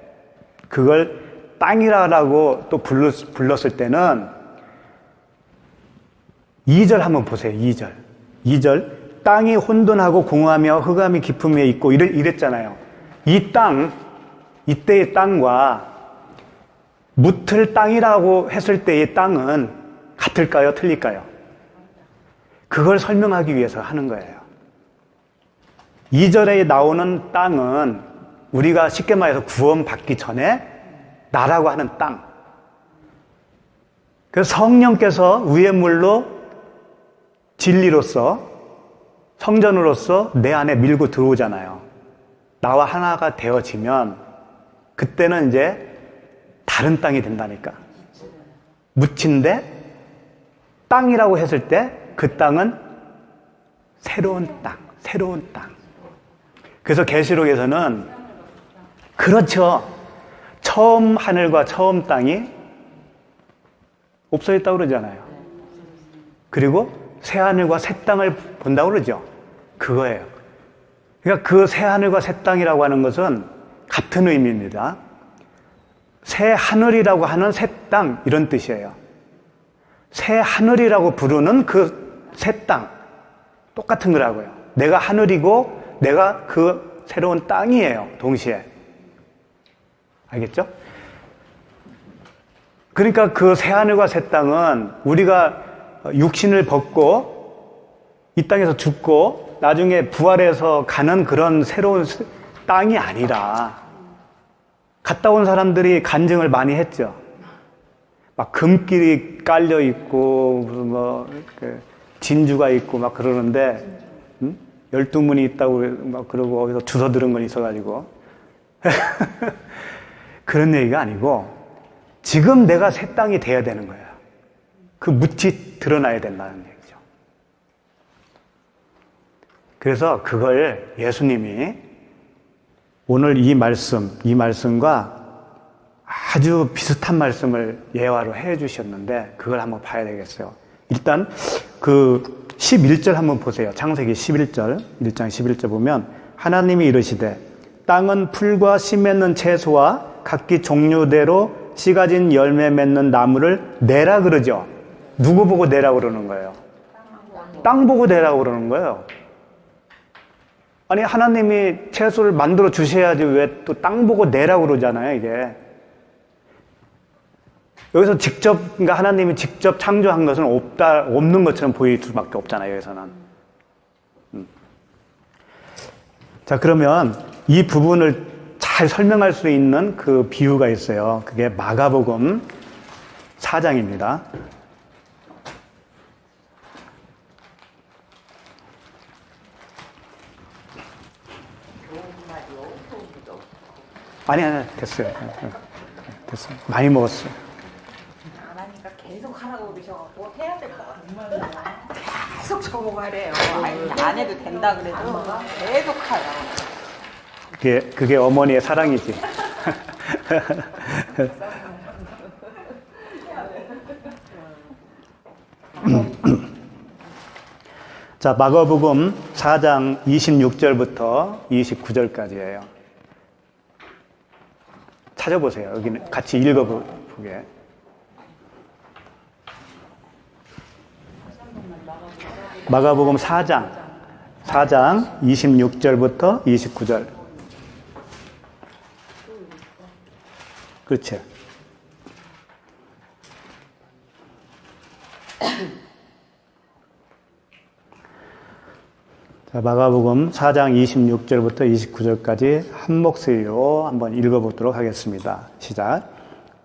그걸 땅이라고 또 불렀을 때는 2절 한번 보세요. 2절. 2절. 땅이 혼돈하고 공허하며 흑암이 깊음에 있고 이랬잖아요. 이 땅, 이때의 땅과 묻을 땅이라고 했을 때의 땅은 같을까요? 틀릴까요? 그걸 설명하기 위해서 하는 거예요. 2절에 나오는 땅은 우리가 쉽게 말해서 구원받기 전에 나라고 하는 땅. 그래서 성령께서 위의 물로 진리로서 성전으로서 내 안에 밀고 들어오잖아요. 나와 하나가 되어지면 그때는 이제 다른 땅이 된다니까. 묻힌데 땅이라고 했을 때 그 땅은 새로운 땅, 새로운 땅. 그래서 계시록에서는 그렇죠. 처음 하늘과 처음 땅이 없어졌다고 그러잖아요. 그리고 새 하늘과 새 땅을 본다고 그러죠. 그거예요. 그러니까 그 새 하늘과 새 땅이라고 하는 것은 같은 의미입니다. 새 하늘이라고 하는 새 땅 이런 뜻이에요. 새 하늘이라고 부르는 그 새 땅 똑같은 거라고요. 내가 하늘이고 내가 그 새로운 땅이에요. 동시에. 알겠죠? 그러니까 그 새 하늘과 새 땅은 우리가 육신을 벗고 이 땅에서 죽고 나중에 부활해서 가는 그런 새로운 땅이 아니라 갔다 온 사람들이 간증을 많이 했죠. 막 금길이 깔려 있고 진주가 있고 막 그러는데 12문이 있다고 막 그러고 거기서 주워 들은 건 있어가지고 그런 얘기가 아니고 지금 내가 새 땅이 돼야 되는 거예요. 그 묻이 드러나야 된다는 얘기죠. 그래서 그걸 예수님이 오늘 이 말씀과 아주 비슷한 말씀을 예화로 해 주셨는데 그걸 한번 봐야 되겠어요. 일단 그 11절 한번 보세요. 창세기 11절, 1장 11절 보면 하나님이 이르시되 땅은 풀과 씨 맺는 채소와 각기 종류대로 씨 가진 열매 맺는 나무를 내라 그러죠. 누구 보고 내라 그러는 거예요? 땅 보고 내라 그러는 거예요. 아니, 하나님이 채소를 만들어 주셔야지 왜 또 땅 보고 내라 그러잖아요, 이게. 여기서 직접, 그러니까 하나님이 직접 창조한 것은 없는 것처럼 보일 수밖에 없잖아요, 여기서는. 자, 그러면 이 부분을 잘 설명할 수 있는 그 비유가 있어요. 그게 마가복음 4장입니다. 아니, 됐어요. 됐어요. 많이 먹었어요. 안 하니까 계속 하라고 그러셔갖고 해야 될 것 같아요. 계속 적어가래요. 아니, 안 해도 된다 그래도 계속 하라고. 그게 어머니의 사랑이지. 자, 마가복음 4장 26절부터 29절까지예요. 찾아보세요. 여기는 같이 읽어보게. 마가복음 4장 26절부터 29절. 그렇지. 자, 마가복음 4장 26절부터 29절까지 한 목소리로 한번 읽어보도록 하겠습니다. 시작.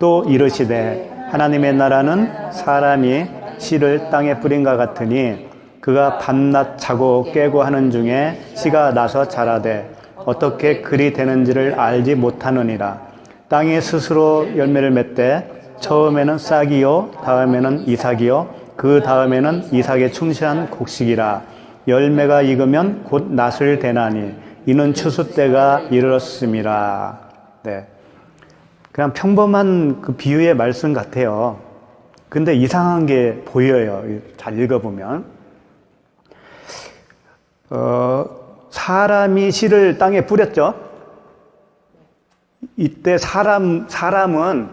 또 이르시되 하나님의 나라는 사람이 씨를 땅에 뿌린과 같으니 그가 밤낮 자고 깨고 하는 중에 씨가 나서 자라되 어떻게 그리 되는지를 알지 못하느니라. 땅이 스스로 열매를 맺되 처음에는 싹이요 다음에는 이삭이요 그 다음에는 이삭에 충실한 곡식이라. 열매가 익으면 곧 낫을 대나니 이는 추수 때가 이르렀음이라. 네, 그냥 평범한 그 비유의 말씀 같아요. 근데 이상한 게 보여요. 잘 읽어보면 사람이 씨를 땅에 뿌렸죠. 이때 사람은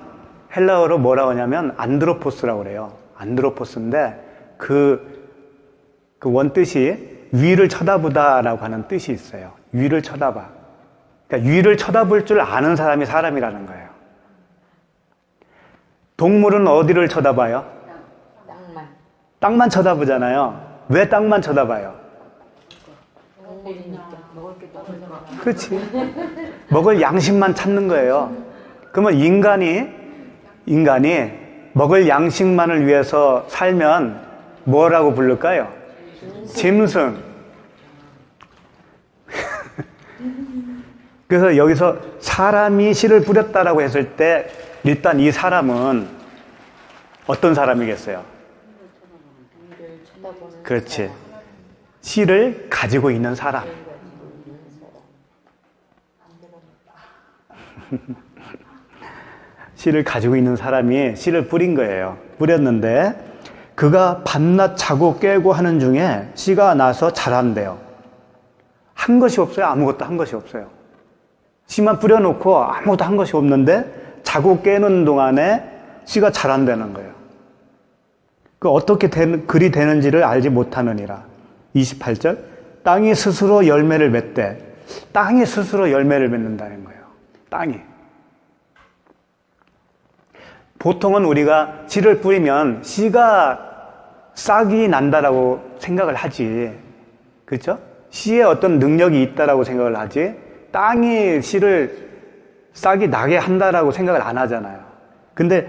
헬라어로 뭐라고 하냐면 안드로포스라고 그래요. 안드로포스인데 그 원뜻이 위를 쳐다보다라고 하는 뜻이 있어요. 위를 쳐다봐. 그러니까 위를 쳐다볼 줄 아는 사람이 사람이라는 거예요. 동물은 어디를 쳐다봐요? 땅만 쳐다보잖아요. 왜 땅만 쳐다봐요? 그렇지. 먹을 양식만 찾는 거예요. 그러면 인간이 먹을 양식만을 위해서 살면 뭐라고 부를까요? 짐승. 그래서 여기서 사람이 씨를 뿌렸다라고 했을 때 일단 이 사람은 어떤 사람이겠어요? 그렇지. 씨를 가지고 있는 사람. 씨를 가지고 있는 사람이 씨를 뿌린 거예요. 뿌렸는데 그가 밤낮 자고 깨고 하는 중에 씨가 나서 자란대요. 한 것이 없어요. 아무것도 한 것이 없어요. 씨만 뿌려놓고 아무것도 한 것이 없는데 자고 깨는 동안에 씨가 자란다는 거예요. 그 어떻게 그리 되는지를 알지 못하느니라. 28절. 땅이 스스로 열매를 맺되. 땅이 스스로 열매를 맺는다는 거예요. 땅이. 보통은 우리가 씨를 뿌리면 씨가 싹이 난다라고 생각을 하지. 그렇죠? 씨에 어떤 능력이 있다라고 생각을 하지. 땅이 씨를 싹이 나게 한다라고 생각을 안 하잖아요. 근데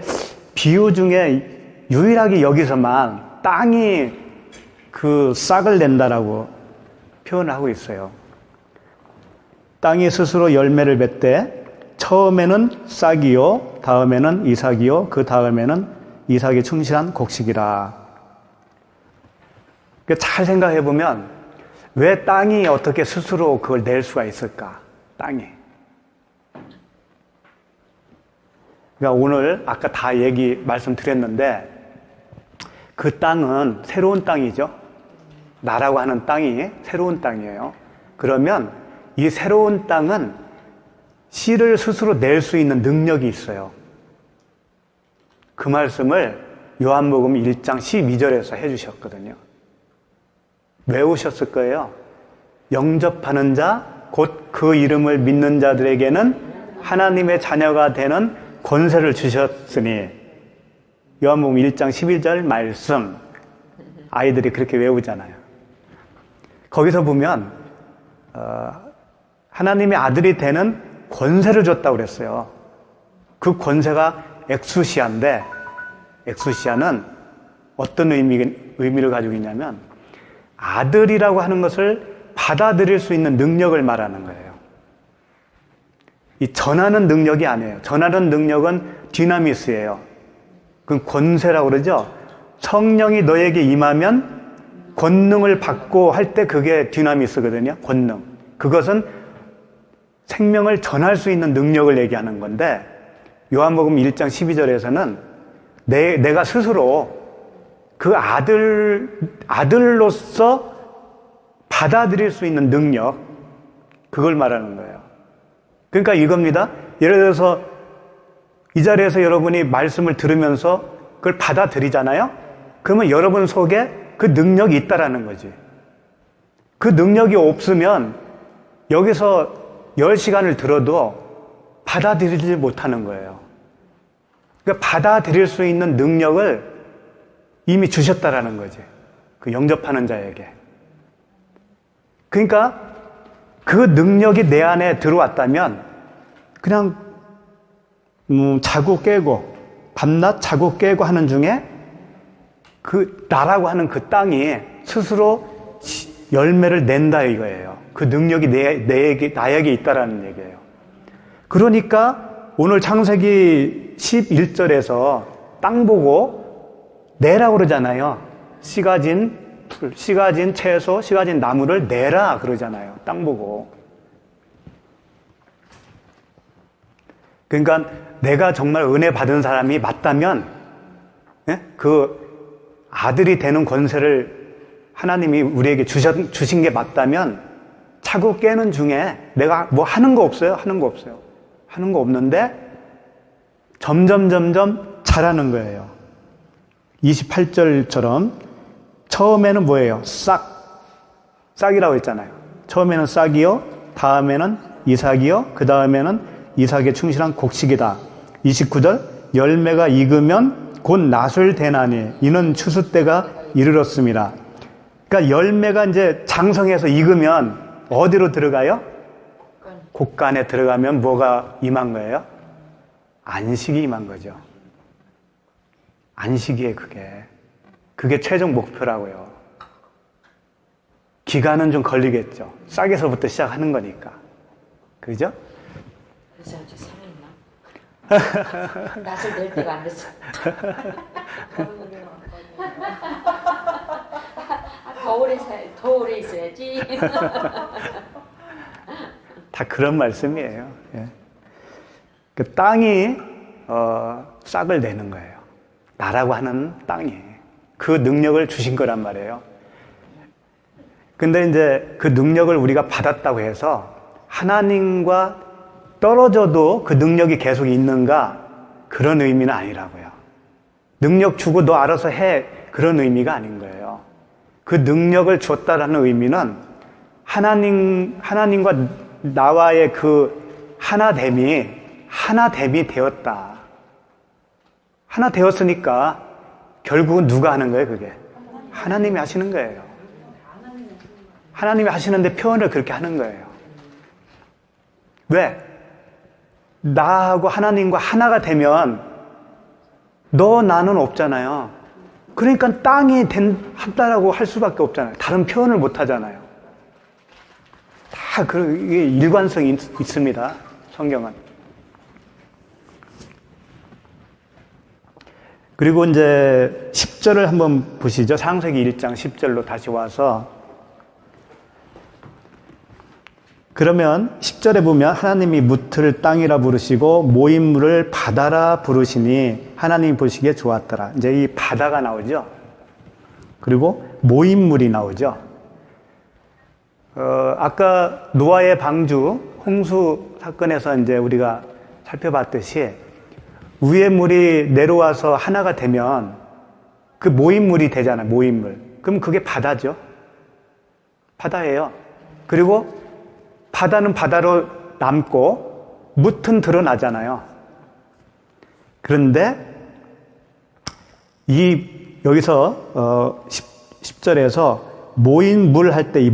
비유 중에 유일하게 여기서만 땅이 그 싹을 낸다라고 표현을 하고 있어요. 땅이 스스로 열매를 맺되 처음에는 싹이요 다음에는 이삭이요 그 다음에는 이삭에 충실한 곡식이라. 잘 생각해 보면 왜 땅이 어떻게 스스로 그걸 낼 수가 있을까? 땅이. 그러니까 오늘 아까 다 말씀드렸는데 그 땅은 새로운 땅이죠. 나라고 하는 땅이 새로운 땅이에요. 그러면 이 새로운 땅은 씨를 스스로 낼 수 있는 능력이 있어요. 그 말씀을 요한복음 1장 12절에서 해주셨거든요. 외우셨을 거예요. 영접하는 자, 곧 그 이름을 믿는 자들에게는 하나님의 자녀가 되는 권세를 주셨으니, 요한복음 1장 11절 말씀, 아이들이 그렇게 외우잖아요. 거기서 보면 하나님의 아들이 되는 권세를 줬다고 그랬어요. 그 권세가 엑수시아인데, 엑수시아는 어떤 의미를 가지고 있냐면 아들이라고 하는 것을 받아들일 수 있는 능력을 말하는 거예요. 이 전하는 능력이 아니에요. 전하는 능력은 디나미스예요. 그 권세라고 그러죠. 성령이 너에게 임하면 권능을 받고 할 때 그게 디나미스거든요. 권능. 그것은 생명을 전할 수 있는 능력을 얘기하는 건데, 요한복음 1장 12절에서는 내가 스스로 그 아들로서 받아들일 수 있는 능력, 그걸 말하는 거예요. 그러니까 이겁니다. 예를 들어서 이 자리에서 여러분이 말씀을 들으면서 그걸 받아들이잖아요. 그러면 여러분 속에 그 능력이 있다라는 거지. 그 능력이 없으면 여기서 10시간을 들어도 받아들이지 못하는 거예요. 그러니까 받아들일 수 있는 능력을 이미 주셨다라는 거지. 그 영접하는 자에게. 그러니까 그 능력이 내 안에 들어왔다면 그냥 자고 깨고 밤낮 자고 깨고 하는 중에 그 나라고 하는 그 땅이 스스로 열매를 낸다 이거예요. 그 능력이 나에게 있다라는 얘기예요. 그러니까 오늘 창세기 11절에서 땅 보고 내라고 그러잖아요. 씨 가진 풀, 씨 가진 채소, 씨 가진 나무를 내라 그러잖아요. 땅 보고. 그러니까 내가 정말 은혜 받은 사람이 맞다면, 그 아들이 되는 권세를 하나님이 우리에게 주신 게 맞다면 자고 깨는 중에 내가 뭐 하는 거 없어요? 하는 거 없어요. 하는 거 없는데 점점 자라는 거예요. 28절처럼 처음에는 뭐예요? 싹이라고 했잖아요. 처음에는 싹이요, 다음에는 이삭이요, 그 다음에는 이삭에 충실한 곡식이다. 29절 열매가 익으면 곧 낫을 대나니 이는 추수 때가 이르렀습니다. 그러니까 열매가 이제 장성해서 익으면 어디로 들어가요? 곡간에 들어가면 뭐가 임한 거예요? 안식이 임한 거죠. 안식이에요, 그게. 그게 최종 목표라고요. 기간은 좀 걸리겠죠. 싹에서부터 시작하는 거니까. 그죠? 그래서 아직 살아있나? 낯을 낼 때가 안 됐어. 더 오래 있어야지. 다 그런 말씀이에요. 예. 그 땅이 싹을 내는 거예요. 나라고 하는 땅이 그 능력을 주신 거란 말이에요. 근데 이제 그 능력을 우리가 받았다고 해서 하나님과 떨어져도 그 능력이 계속 있는가? 그런 의미는 아니라고요. 능력 주고 너 알아서 해. 그런 의미가 아닌 거예요. 그 능력을 줬다라는 의미는 하나님과 나와의 그 하나됨이 되었다. 하나 되었으니까 결국은 누가 하는 거예요, 그게? 하나님이 하시는 거예요. 하나님이 하시는데 표현을 그렇게 하는 거예요. 왜? 나하고 하나님과 하나가 되면 너 나는 없잖아요. 그러니까 땅이 한다라고 할 수밖에 없잖아요. 다른 표현을 못 하잖아요. 다 이게 일관성이 있습니다. 성경은. 그리고 이제 10절을 한번 보시죠. 창세기 1장 10절로 다시 와서. 그러면 10절에 보면 하나님이 무틀 땅이라 부르시고 모임물을 바다라 부르시니 하나님이 보시기에 좋았더라. 이제 이 바다가 나오죠. 그리고 모임물이 나오죠. 아까 노아의 방주 홍수 사건에서 이제 우리가 살펴봤듯이 위에 물이 내려와서 하나가 되면 그 모임물이 되잖아요. 모임물. 그럼 그게 바다죠. 바다예요. 그리고 바다는 바다로 남고 뭇은 드러나잖아요. 그런데 여기서 10절에서 모임물 할 때 이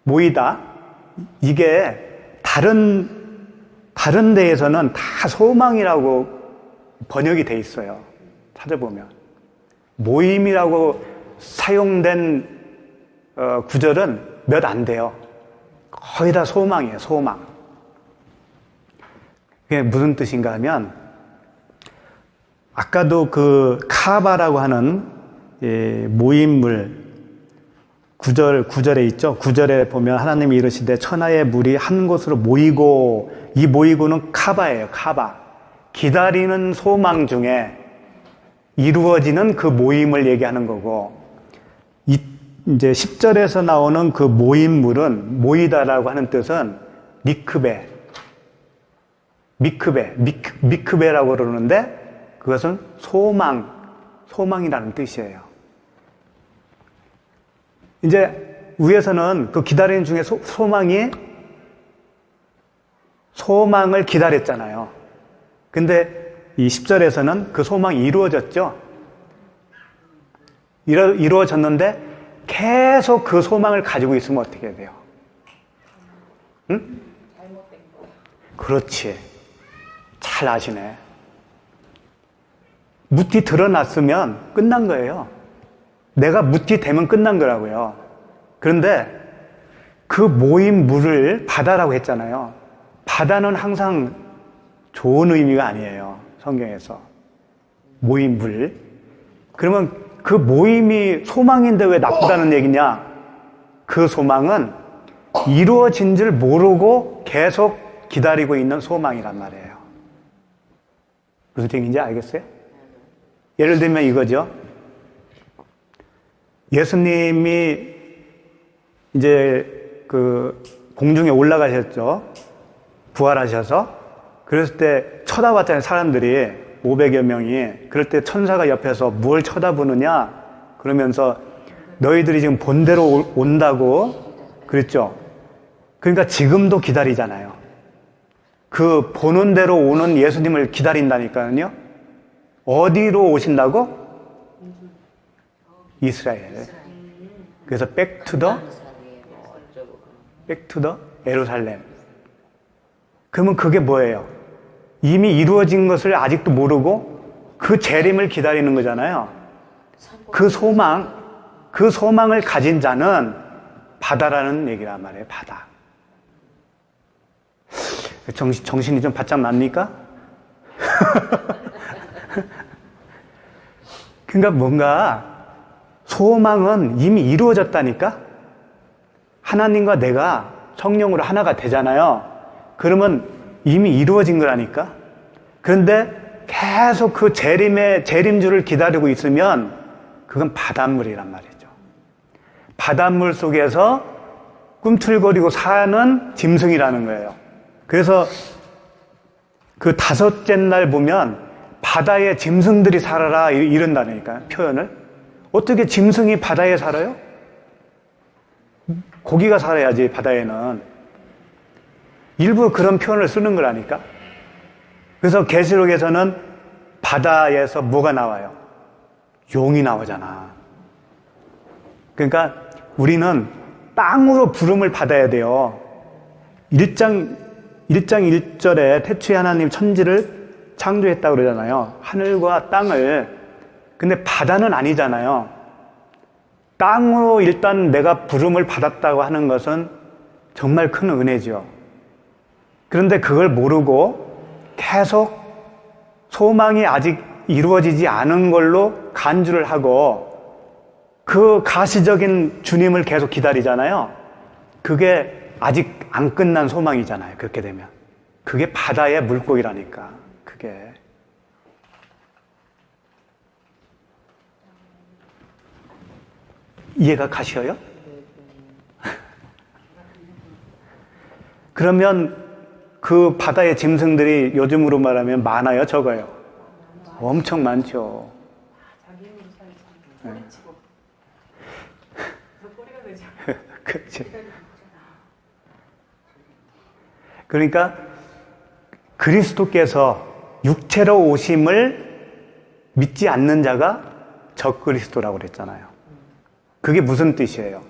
모이다, 이게 다른 데에서는 다 소망이라고 번역이 돼 있어요. 찾아보면 모임이라고 사용된 구절은 몇 안 돼요. 거의 다 소망이에요. 소망. 그게 무슨 뜻인가 하면 아까도 그 카바라고 하는 모임물 9절에 있죠. 9절에 보면 하나님이 이르시되 천하의 물이 한 곳으로 모이고, 이 모이고는 카바예요. 카바. 기다리는 소망 중에 이루어지는 그 모임을 얘기하는 거고, 이제 10절에서 나오는 그 모임물은, 모이다라고 하는 뜻은 미크베라고 그러는데 그것은 소망이라는 뜻이에요. 이제 위에서는 그 기다리는 중에 소망을 기다렸잖아요. 근데 이 10절에서는 그 소망이 이루어졌죠. 이루어졌는데 계속 그 소망을 가지고 있으면 어떻게 돼요? 응? 그렇지. 잘 아시네. 무티 드러났으면 끝난 거예요. 내가 무티 되면 끝난 거라고요. 그런데 그 모인 물을 바다라고 했잖아요. 바다는 항상 좋은 의미가 아니에요. 성경에서. 모인 물. 그러면 그 모임이 소망인데 왜 나쁘다는 얘기냐? 그 소망은 이루어진 줄 모르고 계속 기다리고 있는 소망이란 말이에요. 무슨 얘기인지 알겠어요? 예를 들면 이거죠. 예수님이 이제 그 공중에 올라가셨죠. 부활하셔서. 그랬을 때 쳐다봤잖아요. 사람들이 500여 명이. 그럴 때 천사가 옆에서 뭘 쳐다보느냐 그러면서 너희들이 지금 본 대로 온다고 그랬죠. 그러니까 지금도 기다리잖아요. 그 보는 대로 오는 예수님을 기다린다니까요. 어디로 오신다고? 이스라엘. 그래서 back to the 예루살렘. 그러면 그게 뭐예요? 이미 이루어진 것을 아직도 모르고 그 재림을 기다리는 거잖아요. 그 소망을 가진 자는 바다라는 얘기란 말이에요. 바다. 정신이 좀 바짝 납니까? 그러니까 뭔가 소망은 이미 이루어졌다니까? 하나님과 내가 성령으로 하나가 되잖아요. 그러면 이미 이루어진 거라니까? 그런데 계속 그 재림주를 기다리고 있으면 그건 바닷물이란 말이죠. 바닷물 속에서 꿈틀거리고 사는 짐승이라는 거예요. 그래서 그 다섯째 날 보면 바다에 짐승들이 살아라 이런다니까 표현을. 어떻게 짐승이 바다에 살아요? 고기가 살아야지 바다에는. 일부 그런 표현을 쓰는 거라니까. 그래서 계시록에서는 바다에서 뭐가 나와요? 용이 나오잖아. 그러니까 우리는 땅으로 부름을 받아야 돼요. 1장 1절에 태초에 하나님 천지를 창조했다고 그러잖아요. 하늘과 땅을. 근데 바다는 아니잖아요. 땅으로 일단 내가 부름을 받았다고 하는 것은 정말 큰 은혜죠. 그런데 그걸 모르고 계속 소망이 아직 이루어지지 않은 걸로 간주를 하고 그 가시적인 주님을 계속 기다리잖아요. 그게 아직 안 끝난 소망이잖아요. 그렇게 되면. 그게 바다의 물고기라니까. 그게. 이해가 가셔요? 그러면 그 바다의 짐승들이 요즘으로 말하면 많아요, 적어요? 엄청 많죠. 자기 힘으로 살지. 꼬리치고. 그래서 꼬리가 되죠. 그렇지. 그러니까 그리스도께서 육체로 오심을 믿지 않는 자가 적그리스도라고 그랬잖아요. 그게 무슨 뜻이에요?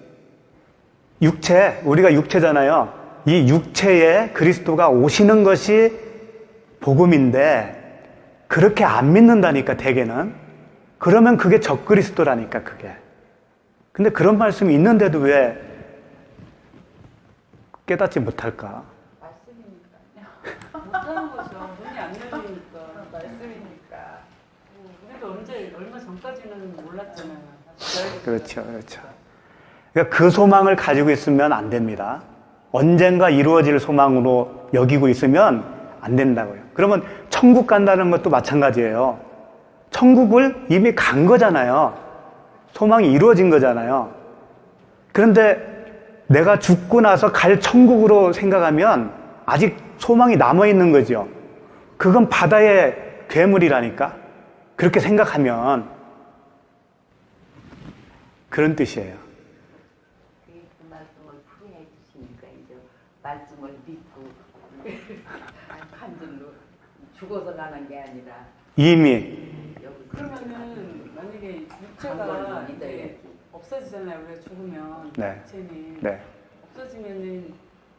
육체, 우리가 육체잖아요. 이 육체에 그리스도가 오시는 것이 복음인데 그렇게 안 믿는다니까, 대개는. 그러면 그게 적그리스도라니까, 그게. 근데 그런 말씀이 있는데도 왜 깨닫지 못할까? 못하는 거죠. 눈이 안 열리니까. 말씀이니까. 우리도 얼마 전까지는 몰랐잖아요. 그렇죠, 그렇죠. 그러니까 그 소망을 가지고 있으면 안 됩니다. 언젠가 이루어질 소망으로 여기고 있으면 안 된다고요. 그러면 천국 간다는 것도 마찬가지예요. 천국을 이미 간 거잖아요. 소망이 이루어진 거잖아요. 그런데 내가 죽고 나서 갈 천국으로 생각하면 아직 소망이 남아있는 거죠. 그건 바다의 괴물이라니까. 그렇게 생각하면 그런 뜻이에요. 그 말씀을 풀이해 주시니까 이제 말씀을 믿고 한 줄로 죽어서 가는 게 아니라 이미 그러면은 만약에 육체가 한 이제 믿어야지. 없어지잖아요. 우리가 죽으면 네. 육체는 네. 없어지면은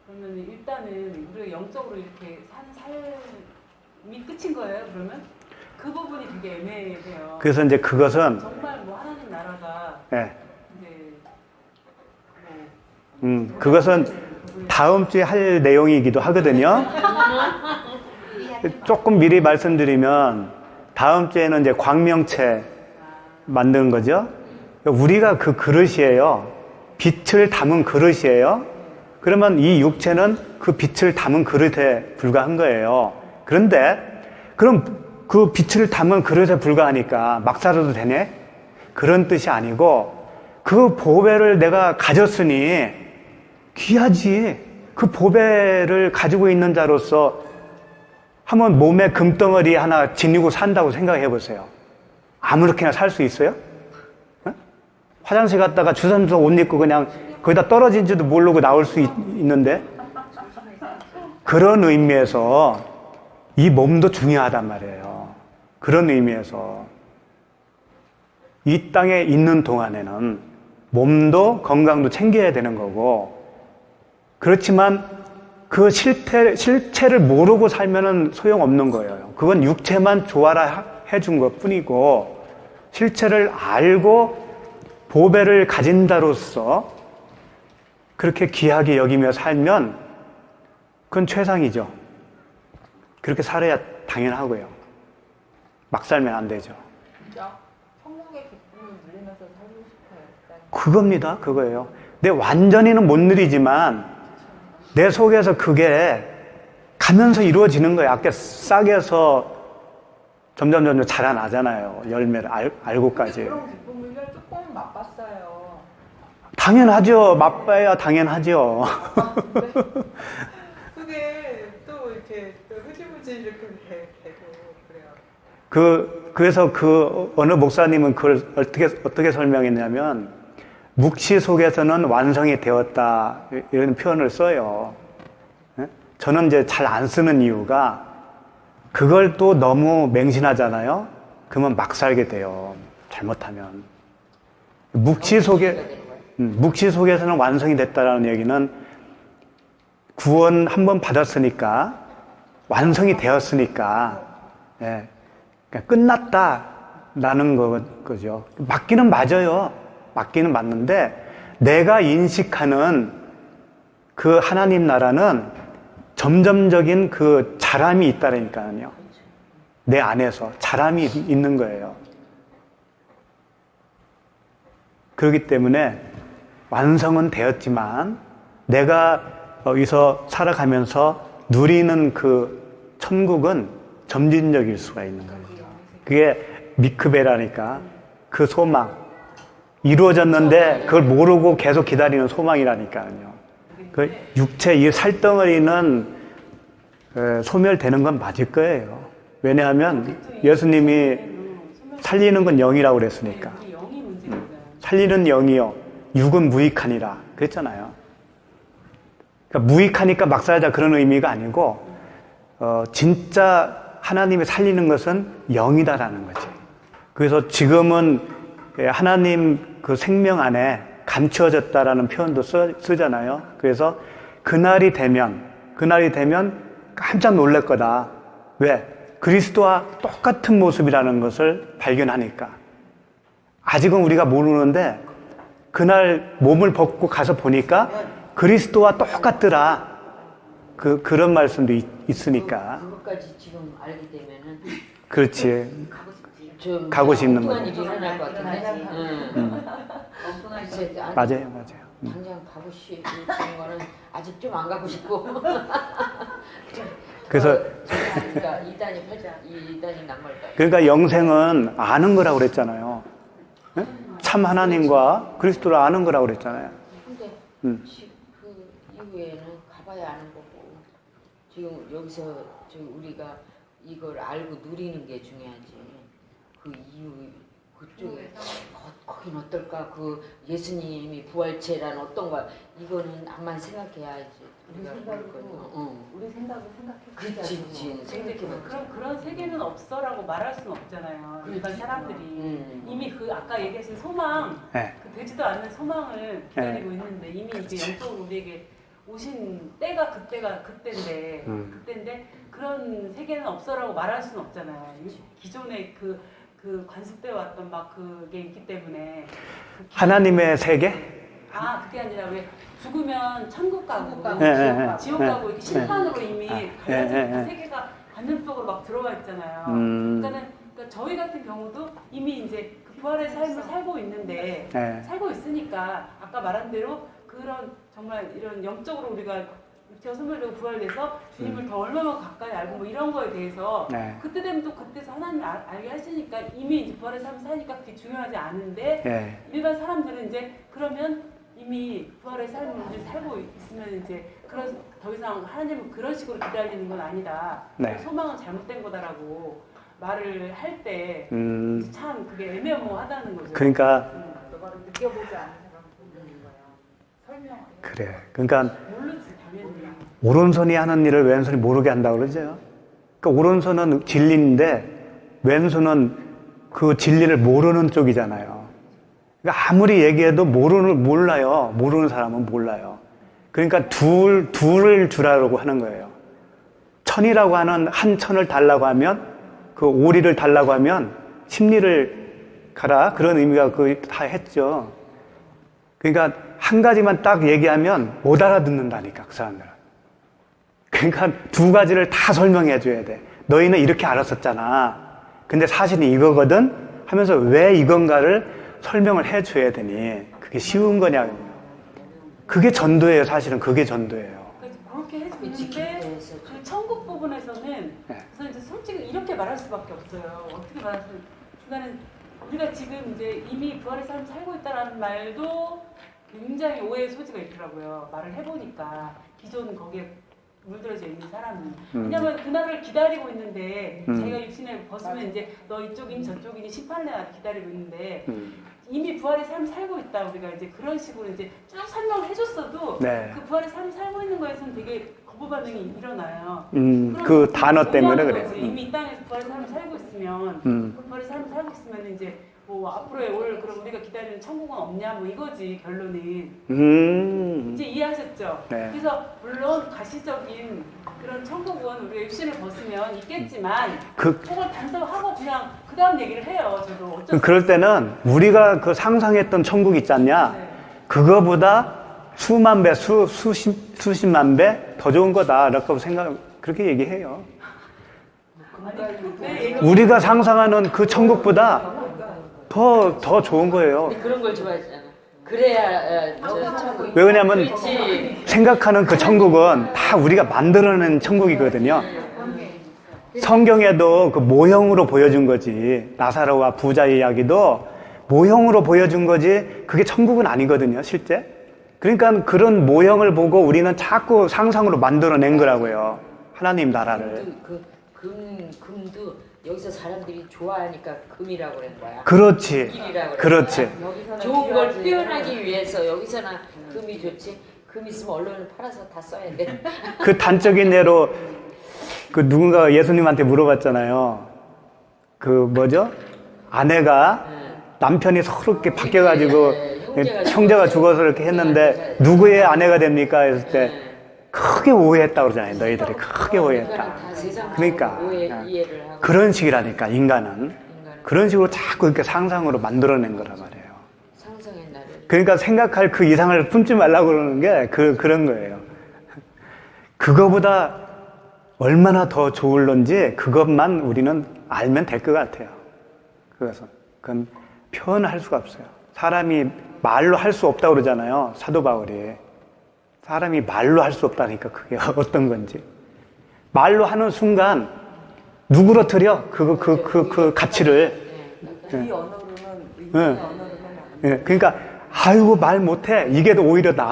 그러면은 일단은 우리가 영적으로 이렇게 사는 삶이 끝인 거예요. 그러면 그 부분이 되게 애매해요. 그래서 이제 그것은 정말 뭐 하나님 나라가 네. 이제 그것은 다음 주에 할 내용이기도 하거든요. 조금 미리 말씀드리면 다음 주에는 이제 광명체 만드는 거죠. 우리가 그 그릇이에요. 빛을 담은 그릇이에요. 그러면 이 육체는 그 빛을 담은 그릇에 불과한 거예요. 그런데 그럼 그 빛을 담은 그릇에 불과하니까 막 살아도 되네? 그런 뜻이 아니고 그 보배를 내가 가졌으니 귀하지. 그 보배를 가지고 있는 자로서 한번 몸에 금덩어리 하나 지니고 산다고 생각해 보세요. 아무렇게나 살 수 있어요? 어? 화장실 갔다가 주섬주섬 옷 입고 그냥 거기다 떨어진지도 모르고 나올 수 있는데 그런 의미에서 이 몸도 중요하단 말이에요. 그런 의미에서 이 땅에 있는 동안에는 몸도 건강도 챙겨야 되는 거고 그렇지만 그 실체를 모르고 살면은 소용없는 거예요. 그건 육체만 조화라 해준 것 뿐이고 실체를 알고 보배를 가진 자로서 그렇게 귀하게 여기며 살면 그건 최상이죠. 그렇게 살아야 당연하고요. 막 살면 안 되죠. 진짜 천국의 기쁨을 누리면서 살고 싶어요. 그겁니다. 그거예요. 내 완전히는 못 누리지만 내 속에서 그게 가면서 이루어지는 거예요. 아까 싹에서 점점 자라나잖아요. 열매를 알고까지. 그런 기쁨을 조금 맛봤어요. 당연하죠. 맛봐야 당연하죠. 그게 또 이렇게 또 흐지부지 이렇게 되고 그래요. 그래서 그 어느 목사님은 그걸 어떻게 설명했냐면 묵시 속에서는 완성이 되었다 이런 표현을 써요. 저는 이제 잘 안 쓰는 이유가 그걸 또 너무 맹신하잖아요. 그러면 막 살게 돼요. 잘못하면. 묵시 속에서는 완성이 됐다라는 얘기는 구원 한 번 받았으니까 완성이 되었으니까 예, 그러니까 끝났다라는 거죠. 맞기는 맞아요. 맞기는 맞는데 내가 인식하는 그 하나님 나라는 점점적인 그 자람이 있다니까요. 내 안에서 자람이 있는 거예요. 그렇기 때문에 완성은 되었지만 내가 여기서 살아가면서 누리는 그 천국은 점진적일 수가 있는 거죠. 그게 미크베라니까 그 소망. 이루어졌는데 그걸 모르고 계속 기다리는 소망이라니까요. 그 육체 이 살덩어리는 소멸되는 건 맞을 거예요. 왜냐하면 예수님이 살리는 건 영이라고 그랬으니까. 우리 영이 문제잖아요. 살리는 영이요, 육은 무익하니라 그랬잖아요. 그러니까 무익하니까 막 살자 그런 의미가 아니고 진짜 하나님이 살리는 것은 영이다라는 거지. 그래서 지금은 하나님 그 생명 안에 감추어졌다라는 표현도 쓰잖아요. 그래서 그날이 되면 깜짝 놀랄 거다. 왜? 그리스도와 똑같은 모습이라는 것을 발견하니까. 아직은 우리가 모르는데 그날 몸을 벗고 가서 보니까 그리스도와 똑같더라. 그런 말씀도 있으니까. 그것까지 지금 알게 되면은 그렇지. 좀 가고 싶는 엉뚱한 거죠. 일이 일어날 것 같은데. 글쎄, 아니, 맞아요. 당장 가고 싶은 거는 아직 좀 안 가고 싶고. 그래서 그러니까 이단이 남말까. 그러니까 영생은 아는 거라고 그랬잖아요. 예? 참 하나님과 그리스도를 아는 거라고 그랬잖아요. 근데 음. 그 이후에는 가봐야 아는 거고 지금 여기서 우리가 이걸 알고 누리는 게 중요하지. 그 이후 그쪽에 거긴 어떨까? 그 예수님이 부활체란 어떤가? 이거는 암만 생각해야지. 우리가 우리 생각을 생각해. 그치 생각해봐. 그런 세계는 없어라고 말할 수는 없잖아요. 일반 사람들이 이미 그 아까 얘기하신 소망, 네. 그 되지도 않는 소망을 기다리고 있는데 이미 이제 영적으로 우리에게 오신 때가 그때인데 그런 세계는 없어라고 말할 수는 없잖아요. 기존의 그 관습되어 왔던 막 그게 있기 때문에 하나님의 세계? 그게 아니라 왜 죽으면 천국 가고 지옥 네. 가고 이렇게 심판으로 이미 갈라진 그 세계가 관념적으로 막 들어가 있잖아요. 그러니까 저희 같은 경우도 이미 이제 그 부활의 삶을 살고 있는데 살고 있으니까 아까 말한 대로 그런 정말 이런 영적으로 우리가 육체가 소멸되고 부활돼서 주님을 더 얼마나 가까이 알고 뭐 이런 거에 대해서 그때 되면 또 그때서 하나님 알게 하시니까 이미 이제 부활의 삶을 사니까 그게 중요하지 않은데 일반 사람들은 이제 그러면 이미 부활의 삶을 이제 살고 있으면 이제 그런 더 이상 하나님은 그런 식으로 기다리는 건 아니다. 소망은 잘못된 거다라고 말을 할 때 참 그게 애매모호하다는 거죠. 그러니까 너가 느껴보지 않은 사람은 거예요. 설명. 그래. 그러니까 모르지 당연히. 오른손이 하는 일을 왼손이 모르게 한다고 그러죠. 그러니까 오른손은 진리인데 왼손은 그 진리를 모르는 쪽이잖아요. 그러니까 아무리 얘기해도 몰라요. 모르는 사람은 몰라요. 그러니까 둘을 주라고 하는 거예요. 천이라고 하는 한 천을 달라고 하면 그 오리를 달라고 하면 십리를 가라 그런 의미가 다 했죠. 그러니까 한 가지만 딱 얘기하면 못 알아듣는다니까 그 사람들은. 그러니까 두 가지를 다 설명해 줘야 돼. 너희는 이렇게 알았었잖아. 근데 사실은 이거거든 하면서 왜 이건가를 설명을 해 줘야 되니 그게 쉬운 거냐. 그게 전도예요. 사실은 그게 전도예요. 그렇게 해주는데 그 천국 부분에서는 그래서 이제 솔직히 이렇게 말할 수밖에 없어요. 어떻게 말하면 그러니까는 우리가 지금 이제 이미 부활의 삶을 살고 있다라는 말도 굉장히 오해의 소지가 있더라고요. 말을 해보니까 기존 거기에 물들어져 있는 사람은 왜냐면 그날을 기다리고 있는데 자기가 육신을 벗으면 이제 너 이쪽이니 저쪽이니 심판을 기다리고 있는데 이미 부활의 삶을 살고 있다. 우리가 이제 그런 식으로 이제 쭉 설명을 해줬어도 그 부활의 삶을 살고 있는 거에서는 되게 거부 반응이 일어나요. 그 단어 때문에 그래요. 이미 이 땅에서 부활의 삶을 살고 있으면 부활의 삶을 살고 있으면 이제 뭐 앞으로의 올 그럼 우리가 기다리는 천국은 없냐 뭐 이거지 결론은. 이제 이해하셨죠? 그래서 물론 가시적인 그런 천국은 우리가 육신을 벗으면 있겠지만 그걸 단서하고 그냥 그 다음 얘기를 해요. 저도 어쩔 그럴 때는 우리가 그 상상했던 천국 있지 않냐? 그거보다 수만 배, 수십만 배 더 좋은 거다. 그렇게 얘기해요. 우리가 상상하는 그 천국보다 더 좋은 거예요. 그런 걸 좋아하잖아. 그래야 천국. 왜 그러냐면 생각하는 그 천국은 다 우리가 만들어낸 천국이거든요. 성경에도 그 모형으로 보여준 거지. 나사로와 부자의 이야기도 모형으로 보여준 거지 그게 천국은 아니거든요. 실제. 그러니까 그런 모형을 보고 우리는 자꾸 상상으로 만들어낸 거라고요. 하나님 나라를. 금도 여기서 사람들이 좋아하니까 금이라고 그런 거야. 그렇지. 길이라고 그런 그렇지. 거야. 좋은 걸 표현하기 위해서 여기서는 금이 좋지. 금 있으면 얼른 팔아서 다 써야 돼. 그 단적인 예로 그 누군가 예수님한테 물어봤잖아요. 그 뭐죠? 아내가 남편이 서로 이렇게 바뀌어가지고 형제가 죽어서 이렇게 했는데 누구의 아내가 됩니까? 했을 때 크게 오해했다고 그러잖아요. 너희들이 크게 오해했다. 그러니까 이해를 하고. 그런 식이라니까 인간은 그런 식으로 자꾸 이렇게 상상으로 만들어낸 거란 말이에요. 상상의 나를. 그러니까 생각할 그 이상을 품지 말라고 그러는 게 그런 거예요. 그거보다 얼마나 더 좋을런지 그것만 우리는 알면 될 것 같아요. 그건 표현할 수가 없어요. 사람이 말로 할 수 없다고 그러잖아요. 사도 바울이. 사람이 말로 할 수 없다니까 그게 어떤 건지. 말로 하는 순간 누그러뜨려 그 가치를. 이 언어로는 의미의 언어로는 안 돼. 그러니까 아이고 말 못해 이게 더 오히려 나아.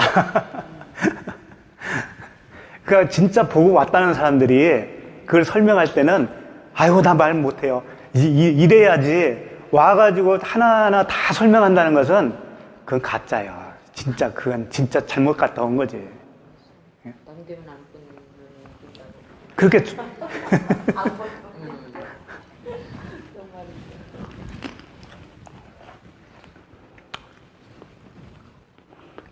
그러니까 진짜 보고 왔다는 사람들이 그걸 설명할 때는 아이고 나 말 못해요. 이래야지. 와가지고 하나하나 다 설명한다는 것은 그건 가짜야. 진짜 그건 진짜 잘못 갔다 온 거지. 남 되면 안 끊는다고. 그렇게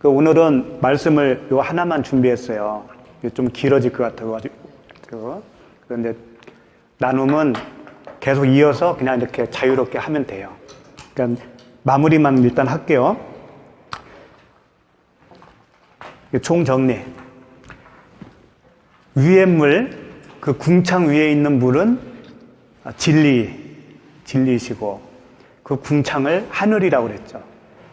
오늘은 말씀을 요 하나만 준비했어요. 좀 길어질 것 같아가지고. 그런데 나눔은 계속 이어서 그냥 이렇게 자유롭게 하면 돼요. 그러니까 마무리만 일단 할게요. 총정리. 위에 물, 그 궁창 위에 있는 물은 진리이시고 그 궁창을 하늘이라고 그랬죠.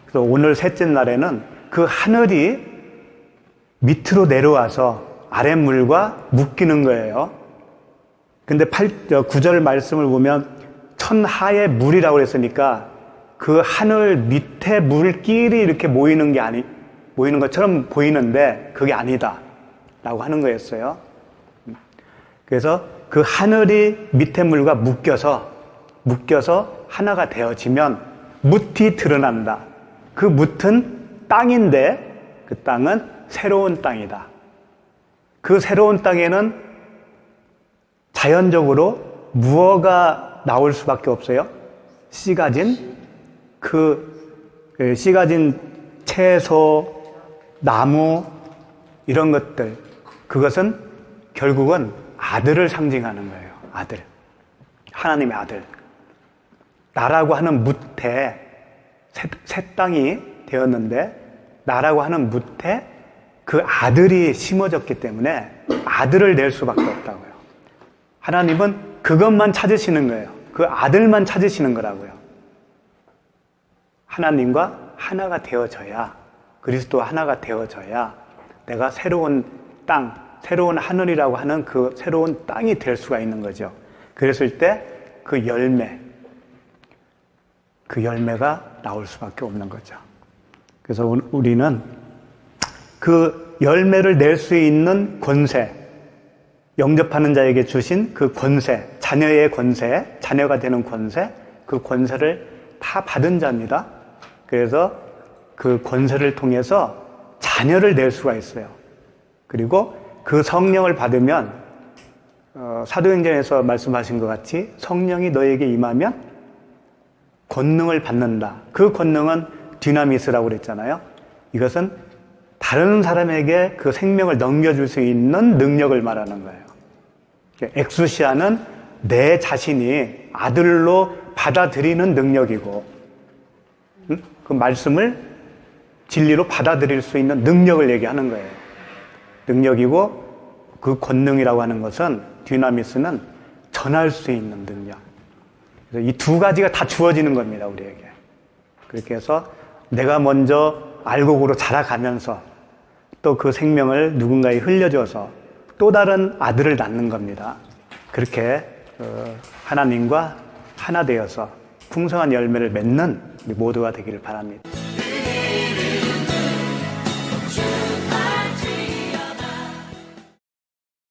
그래서 오늘 셋째 날에는 그 하늘이 밑으로 내려와서 아랫물과 묶이는 거예요. 근데 9절 말씀을 보면 천하의 물이라고 그랬으니까 그 하늘 밑에 물끼리 이렇게 모이는 것처럼 보이는데 그게 아니다 라고 하는 거였어요. 그래서 그 하늘이 밑에 물과 묶여서 하나가 되어지면 뭇이 드러난다. 그 뭇은 땅인데 그 땅은 새로운 땅이다. 그 새로운 땅에는 자연적으로 무엇가 나올 수밖에 없어요? 씨 가진 채소, 나무 이런 것들. 그것은 결국은 아들을 상징하는 거예요. 아들. 하나님의 아들. 나라고 하는 뭇에 새 땅이 되었는데 나라고 하는 뭇에 그 아들이 심어졌기 때문에 아들을 낼 수밖에 없다고요. 하나님은 그것만 찾으시는 거예요. 그 아들만 찾으시는 거라고요. 하나님과 하나가 되어져야, 그리스도와 하나가 되어져야 내가 새로운 땅, 새로운 하늘이라고 하는 그 새로운 땅이 될 수가 있는 거죠. 그랬을 때 그 열매가 나올 수밖에 없는 거죠. 그래서 우리는 그 열매를 낼 수 있는 권세, 영접하는 자에게 주신 그 권세, 자녀의 권세, 자녀가 되는 권세, 그 권세를 다 받은 자입니다. 그래서 그 권세를 통해서 자녀를 낼 수가 있어요. 그리고 그 성령을 받으면 사도행전에서 말씀하신 것 같이 성령이 너에게 임하면 권능을 받는다. 그 권능은 디나미스라고 그랬잖아요. 이것은 다른 사람에게 그 생명을 넘겨줄 수 있는 능력을 말하는 거예요. 엑수시아는 내 자신이 아들로 받아들이는 능력이고 그 말씀을 진리로 받아들일 수 있는 능력을 얘기하는 거예요. 능력이고 그 권능이라고 하는 것은 디나미스는 전할 수 있는 능력. 그래서 이 두 가지가 다 주어지는 겁니다, 우리에게. 그렇게 해서 내가 먼저 알곡으로 자라가면서 또 그 생명을 누군가에 흘려줘서 또 다른 아들을 낳는 겁니다. 그렇게 하나님과 하나 되어서 풍성한 열매를 맺는 우리 모두가 되기를 바랍니다.